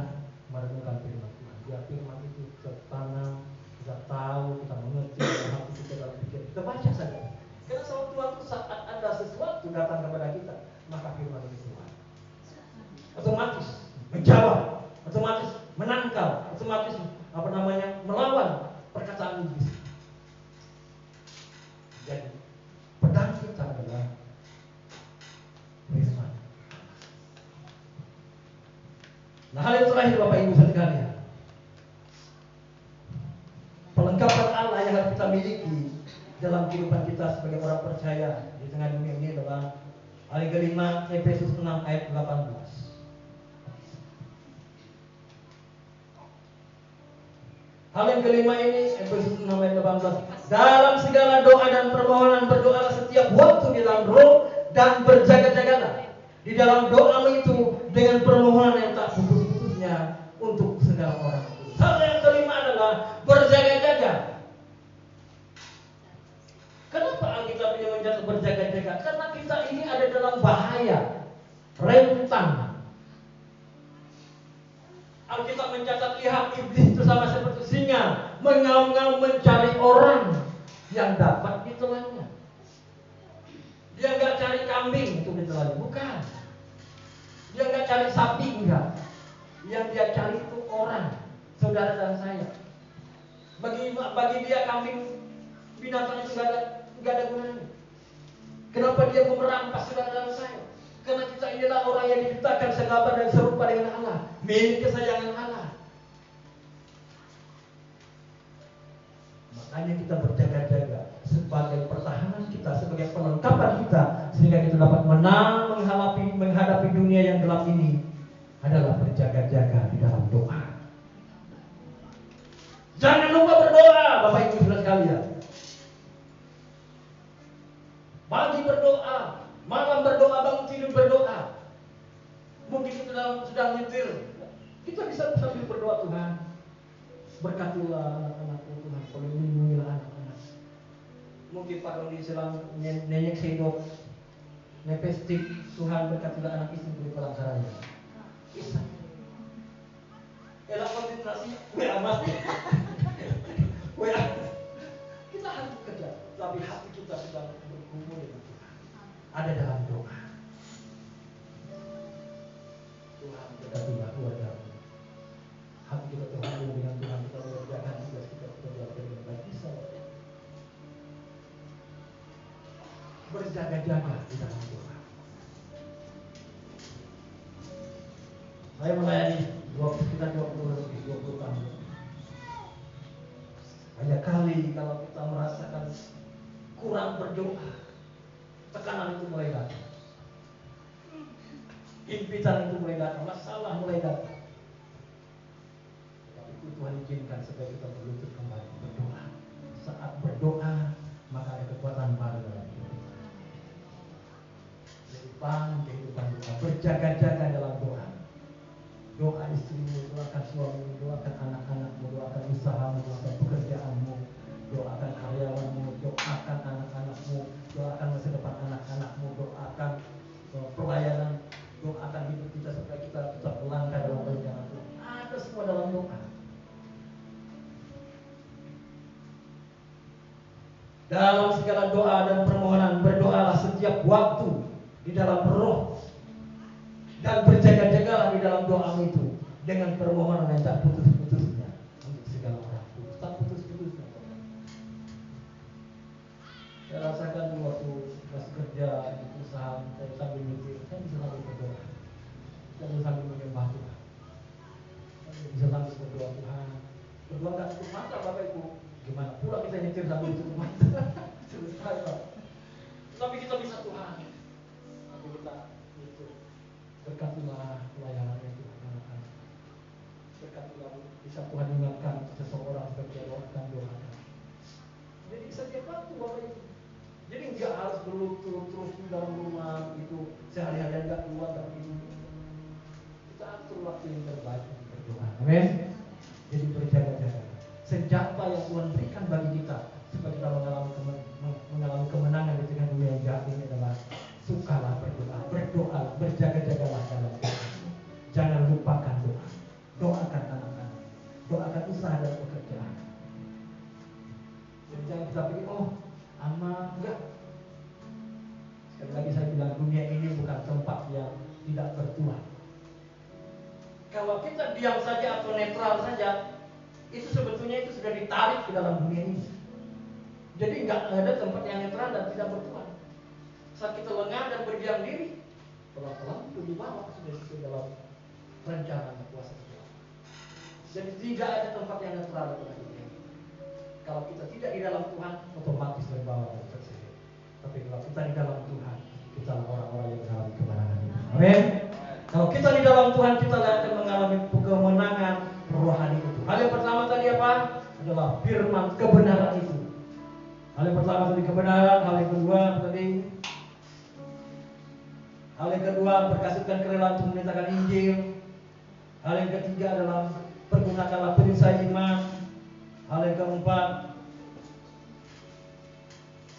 merenungkan firman Tuhan. Biar firman itu tertanam, kita tahu, kita mengerti dalam hati kita, dalam pikiran kita, baca saja. Karena sama Tuhan itu saat ada sesuatu datang kepada kita, maka firman itu keluar. Otomatis menjawab, otomatis menangkal, otomatis melawan perkataan iblis. Jadi pedang kita adalah firman. Nah, hal yang terakhir Bapak Ibu sekalian, pelengkapan Allah yang harus kita miliki dalam kehidupan kita sebagai orang percaya di tengah dunia ini adalah hal yang kelima, Efesus 6 ayat 18. Hal yang kelima ini, Efesus 6 ayat 18. Dalam segala doa dan permohonan berdoalah setiap waktu di dalam roh dan berjaga-jagalah di dalam doamu itu dengan permohonan yang tak putus-putusnya untuk segala orang. Hal yang kelima adalah berjaga-jaga. Kenapa Alkitab ini mencatat berjaga-jaga? Karena kita ini ada dalam bahaya, rentan. Alkitab mencatat, lihat iblis itu sama seperti singa, mengaum-ngaum mencari orang yang dapat ditelannya. Dia nggak cari kambing untuk ditelan, bukan. Dia nggak cari sapi, enggak. Yang dia cari itu orang, saudara dan saya. Bagi dia kambing, binatang itu nggak ada gunanya. Kenapa dia mau merampas saudara dan saya? Karena kita inilah orang yang diciptakan segambar dan serupa dengan Allah, milik kesayangan Allah. Makanya kita berjaga-jaga sebagai pertahanan kita, sebagai pelengkapan kita, sehingga kita dapat menang menghadapi dunia yang gelap ini, adalah berjaga-jaga di dalam doa. Jangan lupa berdoa, Bapak Ibu Saudara sekalian. Pagi berdoa, malam berdoa, bangun tidur berdoa. Mungkin kita sedang nyetir, kita bisa sambil berdoa, Tuhan, berkatilah anak-anakku, Tuhan, lindungilah anak-anak. Mungkin Pak Roni sedang nenek sedok, nepestik, Tuhan berkatilah anak istri beri pelanggarannya. Bisa. Elak konsentrasi, WA mas. WA. Kita harus bekerja, tapi hati kita sedang bergumul dengan Tuhan. Ada dalam doa. Tuhan berkatilah keluargamu. Hati kita terhubung dengan Tuhan, kita mengerjakan tugas kita jalankan dengan baik. Bisa berjaga-jaga di dalam doa. Saya melayani sekitar 20 tahun. Banyak kali kalau kita merasakan kurang berdoa, tekanan itu mulai datang, impitan itu mulai datang, masalah mulai datang. Tapi itu Tuhan izinkan supaya kita berlutut kembali berdoa. Saat berdoa, maka ada kekuatan baru dalam hidup kita. Jadi bangun kehidupan doa, berjaga-jaga dalam doa. Doa istrimu, doakan suamimu, doakan anak-anakmu, doakan usahamu, doakan pekerjaanmu, doakan karyawanmu, doakan anak-anakmu, doakan masa depan anak-anakmu, doakan pelayanan, doakan hidup kita supaya kita tetap melangkah dalam rencana Tuhan. Ada semua dalam doa. Dalam segala doa dan permohonan berdoalah setiap waktu di dalam roh. Dan berjaga-jagalah di dalam doamu itu dengan permohonan yang tak putus-putusnya untuk segala orang. Tak putus-putusnya. Saya rasakan waktu masih kerja di perusahaan, saya sambil mikir, saya bisa sambil berdoa, saya bisa sambil menyembah Tuhan, saya bisa sambil berdoa Tuhan. Berdoa nggak cukup mata Bapak Ibu. Gimana pula kita saya nyetir sambil tutup mata. Selesai Pak. Tapi kita bisa Tuhan. Aku minta itu. Berkatilah pelayanannya Tuhan anak-anak. Berkatilah bisa Tuhan ingatkan seseorang berdoakan doakan. Jadi setiap waktu Bapak Ibu. Jadi nggak harus berlutut terus di dalam rumah itu sehari-hari nggak keluar dari ini. Kita atur waktu yang terbaik untuk berdoa. Amin. Jadi berjaga-jaga. Senjata yang Tuhan berikan bagi kita supaya kita mengalami kemenangan di tengah dunia yang jahat ini adalah sukalah berdoa, berjaga-jagalah dalam doa. Jangan lupakan doa. Doakan anak-anak, doakan usaha dan pekerjaan. Jadi jangan kita pikir, oh aman, enggak. Sekali lagi saya bilang, dunia ini bukan tempat yang tidak bertuhan. Kalau kita diam saja atau netral saja, itu sebetulnya itu sudah ditarik ke dalam dunia ini. Jadi enggak ada tempat yang netral dan tidak bertuhan. Saat kita lengah dan berdiam diri, pelan-pelan itu dibawa sudah sesuai dalam rencana dan kuasa Tuhan. Jadi tidak ada tempat yang netral dalam dunia ini. Kalau kita tidak di dalam Tuhan, otomatis terbawa dan terseret. Tapi kalau kita di dalam Tuhan, kita orang-orang yang mengalami kemenangan itu. Amin. Kalau kita di dalam Tuhan, kita akan mengalami kemenangan rohani itu. Hal yang pertama tadi apa? Adalah firman kebenaran itu. Hal yang pertama tadi kebenaran. Hal yang kedua berkasihkan kerelaan untuk memberitakan Injil. Hal yang ketiga adalah pergunakanlah perisai iman. Hal yang keempat,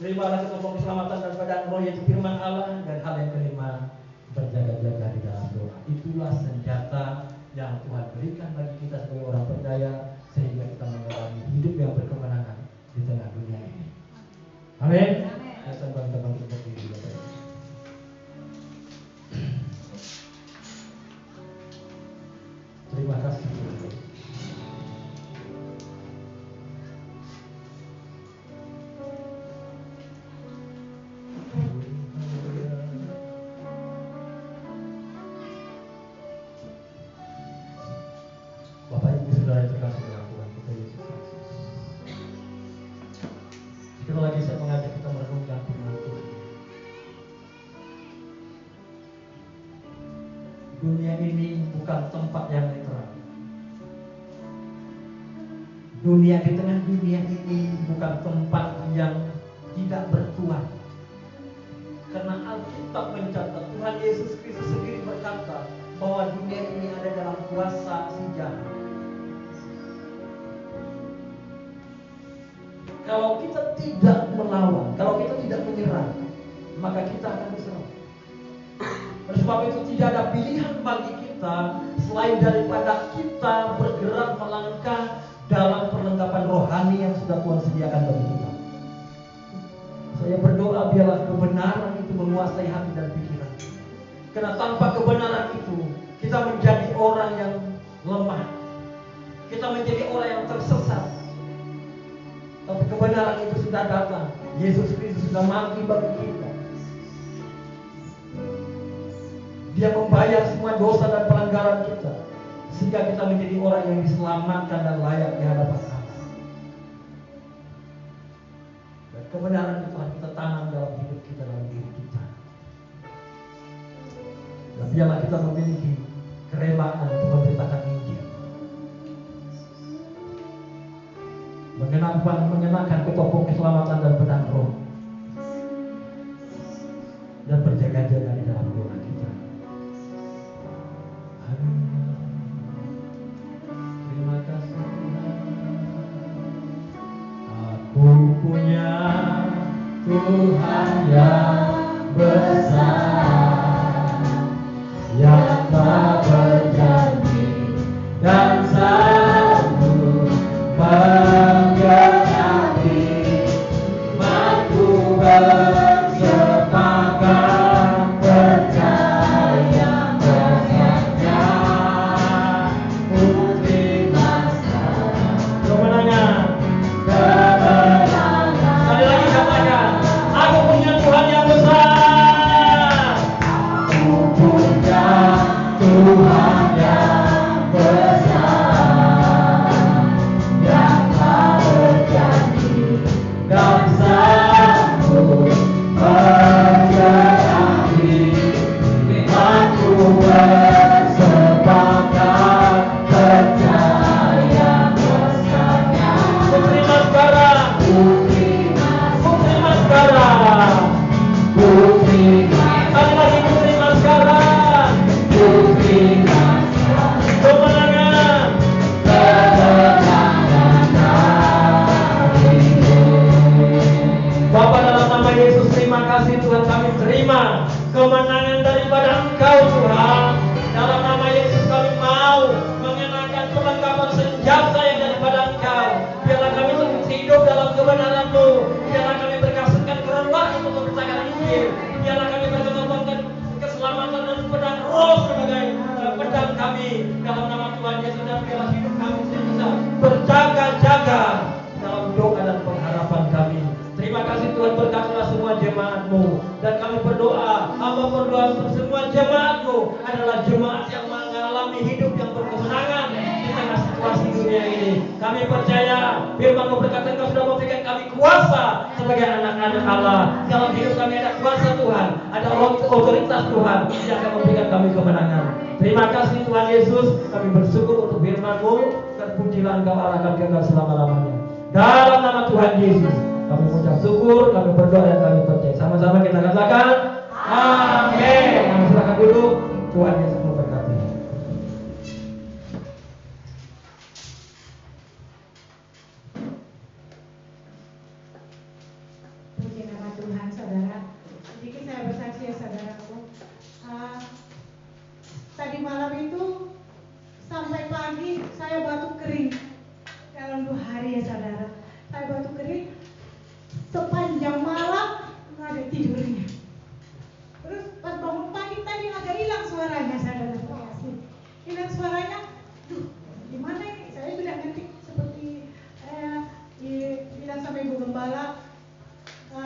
terimalah ketopong keselamatan daripada roh yaitu firman Allah. Dan hal yang kelima, berjaga-jaga di dalam doa. Itulah senjata yang Tuhan berikan bagi kita sebagai orang percaya sehingga kita mengalami hidup yang berkemenangan di tengah dunia ini. Amin. Saya bangkit berdiri. Terima kasih. Bapak Ibu Saudara yang terkasih dalam Tuhan kita Yesus Kristus. Sekali lagi saya mengajak kita merenungkan firman Tuhan. Dunia ini bukan tempat yang netral. Dunia di tengah dunia ini bukan tempat yang tidak bertuhan. Karena Alkitab mencatat Tuhan Yesus Kristus sendiri berkata bahwa dunia ini ada dalam kuasa si jahat. Kalau kita tidak melawan, kalau kita tidak menyerah, maka kita akan diserang. Oleh sebab itu tidak ada pilihan bagi kita selain daripada kita bergerak melangkah dalam perlengkapan rohani yang sudah Tuhan sediakan bagi kita. Saya berdoa biarlah kebenaran itu menguasai hati dan pikiran. Karena tanpa kebenaran itu kita menjadi orang yang lemah. Kita menjadi orang yang tersesat. Tapi kebenaran itu sudah datang. Yesus Kristus sudah mati bagi kita. Dia membayar semua dosa dan pelanggaran kita, sehingga kita menjadi orang yang diselamatkan dan layak di hadapan Allah. Dan kebenaran itu harus kita tanam dalam hidup kita, dalam diri kita. Dan biarlah kita memiliki kerelaan untuk memberitakan Injil. Mengenakan ketopong keselamatan dan pedang roh. Dan berjaga-jaga di dalam doa kita. Amin. Terima kasih Aku punya Tuhan yang besar, yang tak berjanji dan sanggup menggenapi, mampu bersepakat percaya bersaja putih masa kemenangan. Sekali lagi katakan, aku punya Tuhan yang besar. tenaga dalam doa dan pengharapan kami. Terima kasih Tuhan, berkatilah semua jemaat-Mu. Dan kami berdoa, hamba berdoa untuk semua jemaat-Mu adalah jemaat yang mengalami hidup yang berkemenangan di tengah situasi dunia ini. Kami percaya firman-Mu berkata Engkau sudah memberikan kami kuasa sebagai anak-anak Allah. Dalam hidup kami ada kuasa Tuhan, ada otoritas Tuhan yang akan memberikan kami kemenangan. Terima kasih Tuhan Yesus, kami bersyukur untuk firman-Mu, dan pujilah Engkau Allah kami kekal selama-lamanya. Dalam nama Tuhan Yesus kami mengucap syukur, kami berdoa dan kami percaya. Sama-sama kita katakan amin. Kami silakan duduk. Tuhan Yesus memberkati. Puji nama Tuhan, saudara. Sedikit saya bersaksi ya saudaraku. Tadi malam itu sampai pagi saya batuk kering. Dalam 2 hari ya saudara, saya batuk kering. Sepanjang malam nggak ada tidurnya. Terus pas bangun pagi tadi agak hilang suaranya, saudara. Hilang suaranya. Duh, gimana ini? Saya sudah ngetik seperti bilang sama Ibu Gembala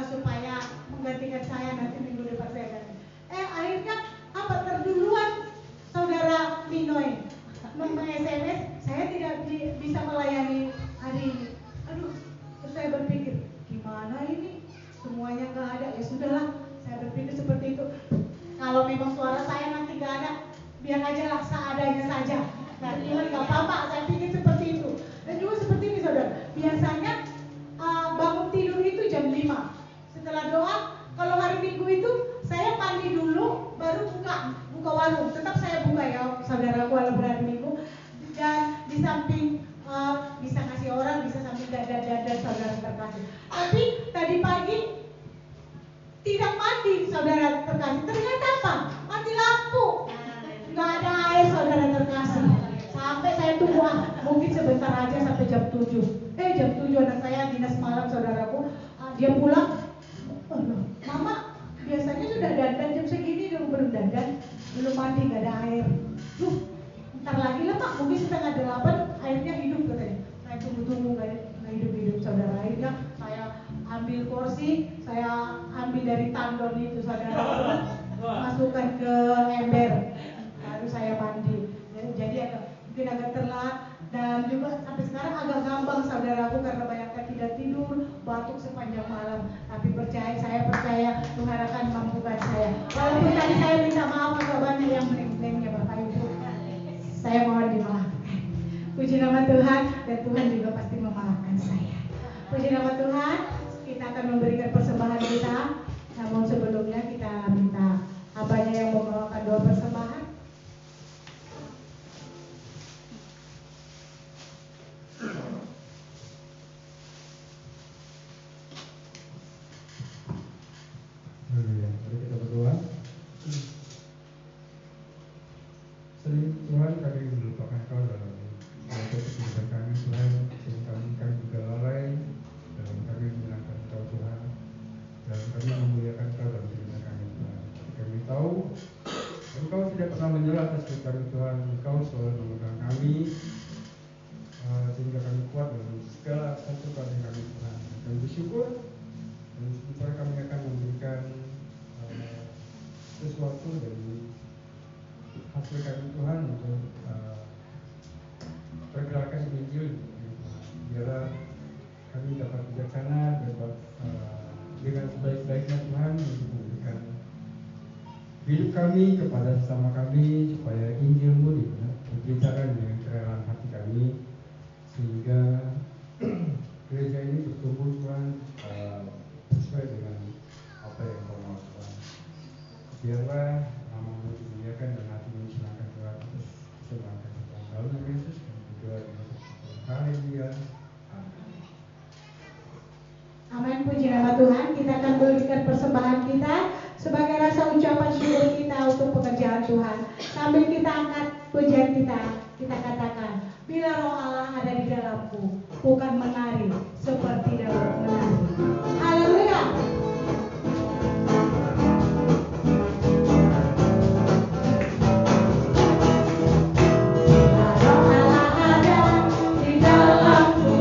supaya menggantikan saya nanti minggu depan saya ganti. Akhirnya apa terduluan saudara Minoy meng-SMS, saya tidak bisa melayani hari ini. Aduh, terus saya berpikir gimana ini, semuanya nggak ada. Ya sudahlah, saya berpikir seperti itu. Kalau memang suara saya nanti nggak ada, biar aja lah seadanya saja. Nah, Tuhan nggak apa-apa, saya pikir seperti itu. Dan juga seperti ini saudara, biasanya bangun tidur itu jam 5. Setelah doa, kalau hari Minggu itu saya mandi dulu, baru buka warung. Tetap saya buka ya saudaraku, walaupun hari Minggu. Dan di samping bisa kasih orang, bisa sambil dadar saudara terkasih. Tapi tadi pagi tidak mandi saudara terkasih. Ternyata apa? Mati lampu. Nggak ada air saudara terkasih. Sampai saya tunggu mungkin sebentar aja sampai jam 7. Jam 7 anak saya dinas malam saudaraku. Dia pulang. Mama biasanya sudah dandan jam segini, dia belum dandan, belum mandi, nggak ada air. Ntar lagi lah Pak, mungkin setengah 8 airnya hidup katanya. Saya tunggu nggak hidup saudara. Akhirnya saya ambil kursi, saya ambil dari tandon itu saudara, masukkan ke ember, lalu saya mandi. Jadi mungkin agak telat. Dan juga sampai sekarang agak gampang saudaraku karena banyaknya tidak tidur, batuk sepanjang malam. Tapi saya percaya Tuhan akan mampukan saya. Walaupun tadi saya minta maaf agak banyak yang meneng-menengnya Bapak Ibu, saya mohon dimaafkan. Puji nama Tuhan, dan Tuhan juga pasti memaafkan saya. Puji nama Tuhan, kita akan memberikan persembahan kita. Namun sebelumnya kita minta hambanya yang membawakan doa persembahan. Mari kita berdoa. Tuhan, kami melupakan Kau dalam kehidupan kami Tuhan, sehingga kami juga lalai dalam kami menyenangkan Kau Tuhan, dan kami memuliakan Kau dalam kehidupan kami Tuhan. Kami tahu Engkau tidak pernah menyerah atas kehidupan Tuhan. Engkau selalu memegang kami sehingga kami kuat dalam segala kesukaan kami Tuhan. Kami bersyukur, dan sebentar kami akan memberikan sesuatu dari hasil kami Tuhan untuk pergerakan Injil. Biarlah kami dapat bijaksana, dapat dengan sebaik-baiknya Tuhan untuk memberikan hidup kami kepada sesama kami, supaya Injil-Mu diberitakan dengan kerelaan hati kami, sehingga gereja ini bertumbuh Tuhan sesuai dengan apa yang Kau mau Tuhan. Biarlah nama-Mu dimuliakan dan hati-Mu disenangkan Tuhan, atas kesenangan Tuhan. Dalam nama Yesus kami berdoa dengan bersyukur. Haleluya. Amin. Amin. Puji nama Tuhan. Kita akan berikan persembahan kita sebagai rasa ucapan syukur kita untuk pekerjaan Tuhan. Sambil kita angkat pujian kita katakan, bila roh Allah ada di dalamku, bukan menari seperti Daud menari. Haleluya. Roh Allah ada di dalamku,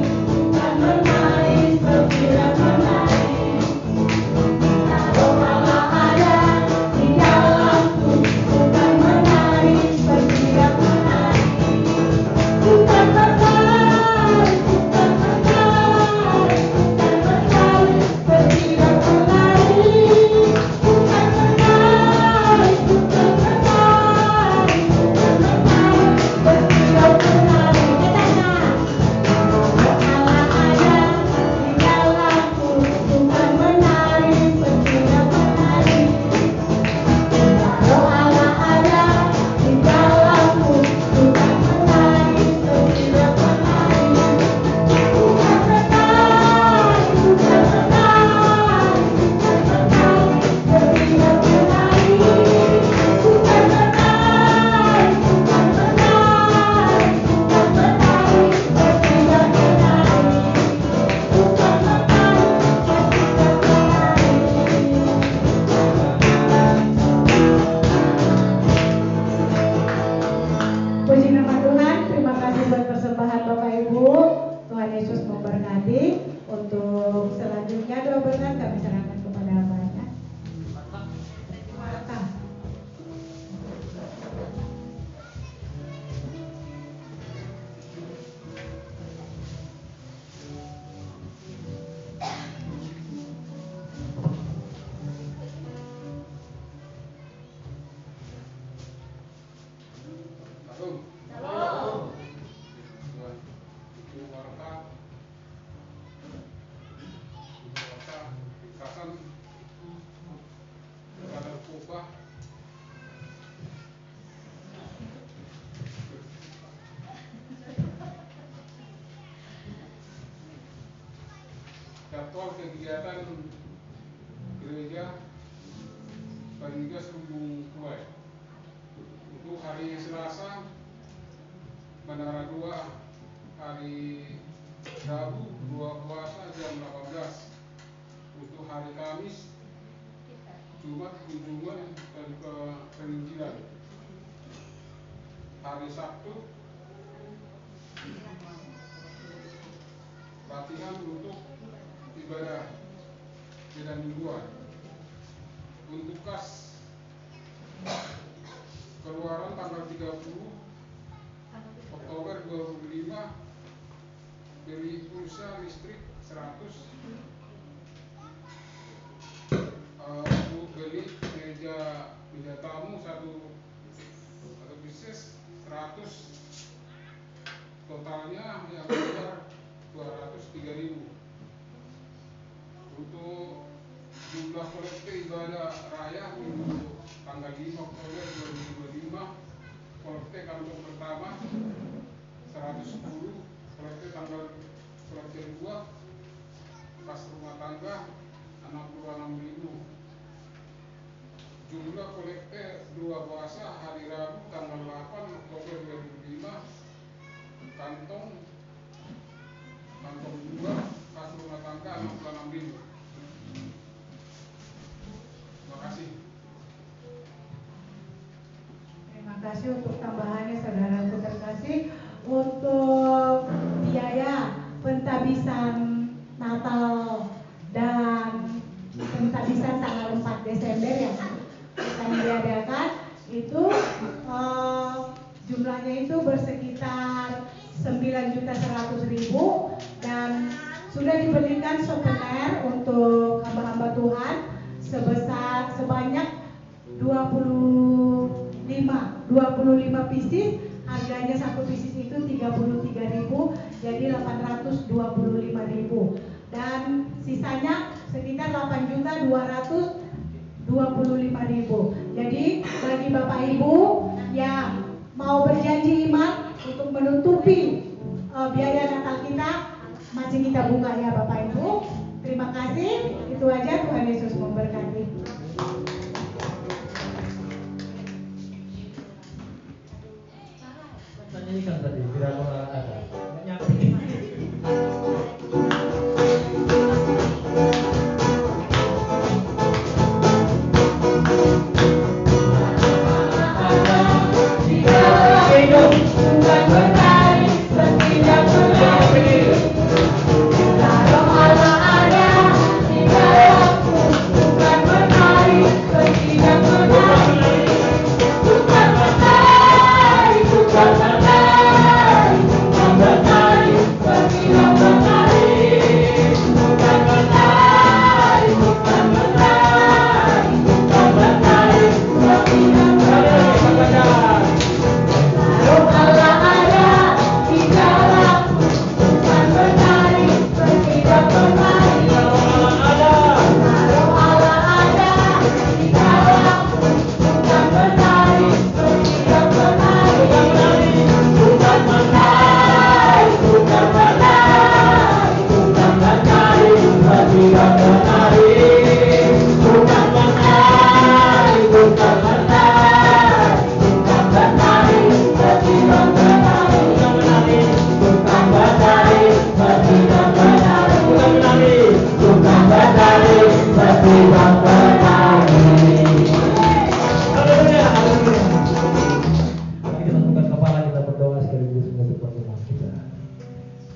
jadwal kegiatan gereja Parigas Lumbung Kuai. Untuk hari Selasa Menara 2, hari Rabu 2 puasa jam 18. Untuk hari Kamis Jumat kunjungan dan penginjilan. Hari Sabtu latihan untuk ibadah dan mingguan. Untuk kas keluaran tanggal 30 Oktober 2005, beli pulsa listrik 100, untuk beli meja tamu satu pieces 100, totalnya yang besar 203.000. Untuk jumlah kolektif ibadah raya untuk tanggal 5 Oktober 2025, kolektif kantor pertama 110, kolektif 2, kas rumah tangga 66.000. Jumlah kolektif 2 puasa hari Rabu tanggal 8 Oktober 2005, kantong 2, kas rumah tangga 66.000. Terima kasih. Terima kasih untuk tambahannya saudaraku terkasih. Untuk biaya pentabisan Natal dan pentabisan tanggal 4 Desember yang akan diadakan itu jumlahnya itu bersekitar 9.100.000 dan sudah dibelikan souvenir untuk hamba-hamba Tuhan sebanyak 25 pieces. Harganya satu pieces itu 33.000, jadi 825.000 dan sisanya sekitar 8.225.000. Jadi bagi Bapak Ibu yang mau berjanji iman untuk menutupi biaya Natal kita, masih kita buka ya Bapak Ibu. Terima kasih. Itu aja, Tuhan Yesus memberkati. Nyanyikan tadi, tidak olahraga, nggak nyampe.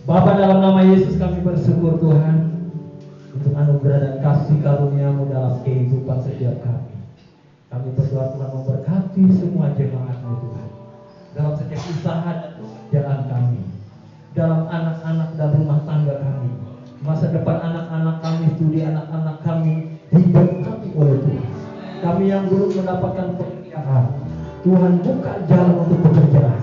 Bapa, dalam nama Yesus kami bersyukur Tuhan untuk anugerah dan kasih karunia-Mu dalam kehidupan setiap kami. Kami berdoa Tuhan memberkati semua jemaat-Mu Tuhan dalam setiap usaha dan jalan kami, dalam anak-anak dan rumah tangga kami, masa depan anak-anak kami, studi anak-anak kami diberkati oleh Tuhan. Kami yang belum mendapatkan pekerjaan, Tuhan buka jalan untuk pekerjaan.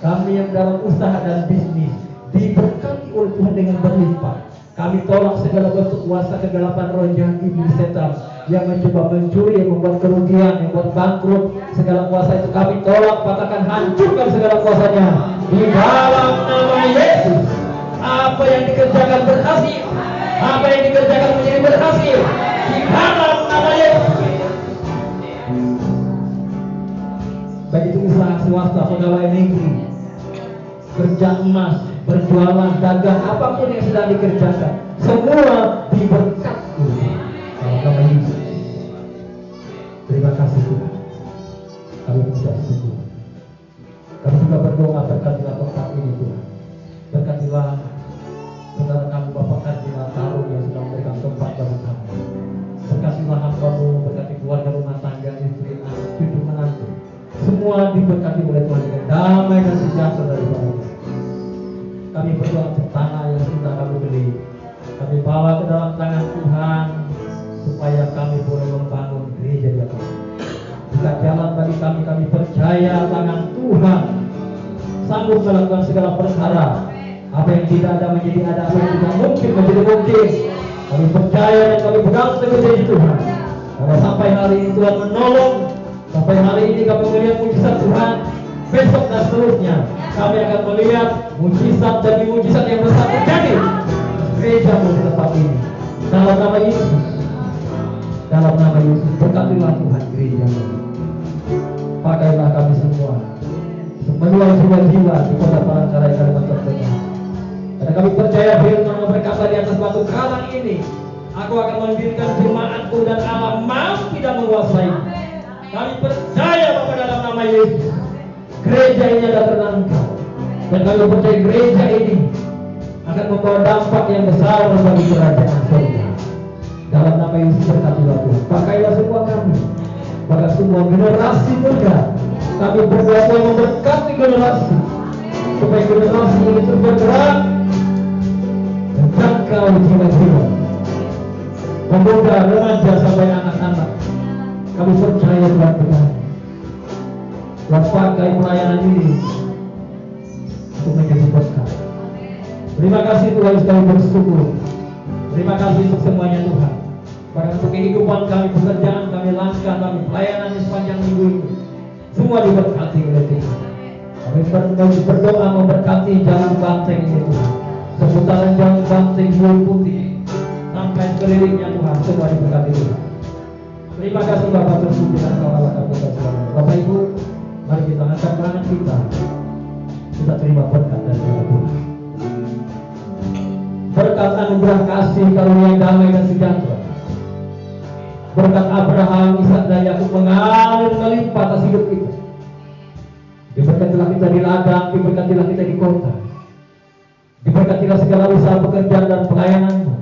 Kami yang dalam usaha dan bisnis diberkati oleh Tuhan dengan berlimpah. Kami tolak segala bentuk kuasa kegelapan roh jahat iblis setan yang mencoba mencuri, yang membuat kerugian, yang membuat bangkrut. Segala kuasa itu kami tolak, patahkan, hancurkan segala kuasanya di dalam nama Yesus. Apa yang dikerjakan berhasil, Apa yang dikerjakan menjadi berhasil di dalam nama Yesus. Baik itu usaha swasta, pegawai negeri, kerja emas, berjualan, dagang, apapun yang sedang dikerjakan, semua diberkati dalam nama Yesus. Terima kasih Tuhan. Kami mengucap syukur. Kami juga berdoa, berkatilah tempat ini Tuhan. Berkatilah saudara kami Bapak Kardinal Tarung yang sudah memberikan tempat bagi kami. Berkatilah hamba-Mu, berkati keluarga rumah tangga, istri, anak, cucu, menantu. Semua diberkati oleh Tuhan dengan damai dan sejahtera dari Bapa. Kami berdoa untuk tanah yang sudah kami beli, kami bawa ke dalam tangan Tuhan supaya kami boleh membangun gereja di atas. Jika jalan bagi kami percaya tangan Tuhan sanggup melakukan segala perkara. Apa yang tidak ada menjadi ada, apa yang tidak mungkin menjadi mungkin. Kami percaya dan kami pegang teguh janji Tuhan. Karena sampai hari ini Tuhan menolong, sampai hari ini kami melihat mujizat Tuhan. Besok dan seterusnya kami akan melihat mujizat demi mujizat yang besar terjadi gereja-Mu di tempat ini. Dalam nama Yesus, dalam nama Yesus, berkatilah Tuhan gereja-Mu. Pakailah kami semua menuai jiwa-jiwa di kota Palangkaraya, Kalimantan Tengah. Karena kami percaya firman-Mu berkata di atas batu karang ini, aku akan mendirikan jemaatku dan alam maut tidak menguasai. Kami percaya Bapa dalam nama Yesus, gereja ini adalah terang Engkau. Dan kami percaya gereja ini akan membawa dampak yang besar bagi kerajaan surga. Dalam nama Yesus berkatilah Tuhan. Pakailah semua kami, pada semua generasi muda. Kami berdoa Tuhan memberkati generasi, supaya generasi ini terus bergerak dan jangkau jiwa-jiwa, pemuda, remaja sampai anak-anak. Kami percaya Tuhan benar. Tuhan pakai pelayanan ini untuk menjadi berkat. Terima kasih Tuhan, kami bersyukur. Terima kasih untuk semuanya Tuhan. Bahkan untuk kehidupan kami, pekerjaan kami, langkah kami, pelayanan di sepanjang minggu ini, semua diberkati oleh Tuhan. Kami berdoa memberkati jalan banteng ini Tuhan. Seputaran jalan banteng Hiul Putih sampai sekelilingnya Tuhan, semua diberkati Tuhan. Terima kasih Bapak tersuci dan kau Allah kami berdoa. Bapak Ibu, mari kita angkat tangan kita. Kita terima berkat dari Tuhan. Berkat anugerah kasih, karunia damai dan sejahtera. Berkat Abraham, Ishak dan Yakub mengalir melimpah atas hidup kita. Diberkatilah kita di ladang, diberkatilah kita di kota. Diberkatilah segala usaha pekerjaan dan pelayanan-Mu.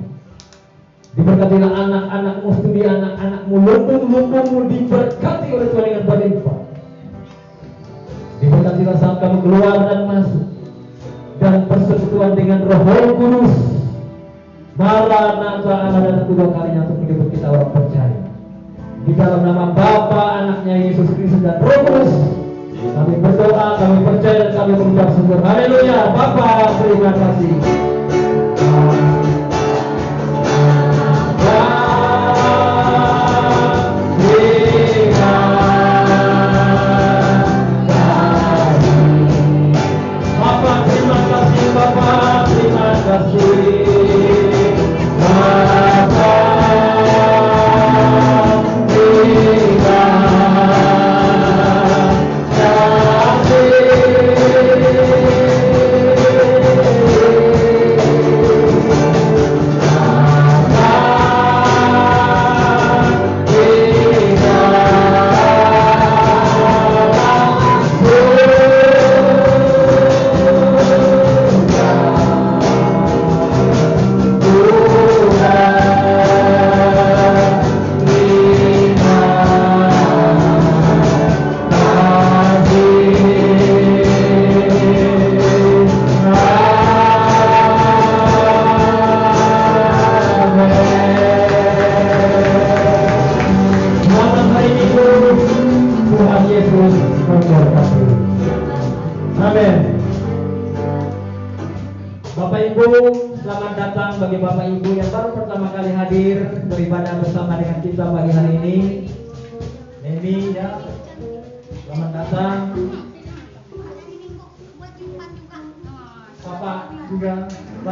Diberkatilah anak-anakmu, studi anak-anakmu, lumbung-lumbungmu diberkati oleh Tuhan dengan berlimpah. Diberkatilah saat kamu keluar dan masuk, dan persekutuan dengan Roh Kudus. Maranatha, Allah datang kedua kalinya untuk menyebut kita orang percaya. Di dalam nama Bapa, Anaknya Yesus Kristus dan Roh Kudus, kami berdoa, kami percaya dan kami mengucap syukur. Haleluya. Bapa, terima kasih. Bagi Bapak Ibu yang baru pertama kali hadir beribadah bersama dengan kita pagi hari ini, Nemi ya, selamat datang. Bapak juga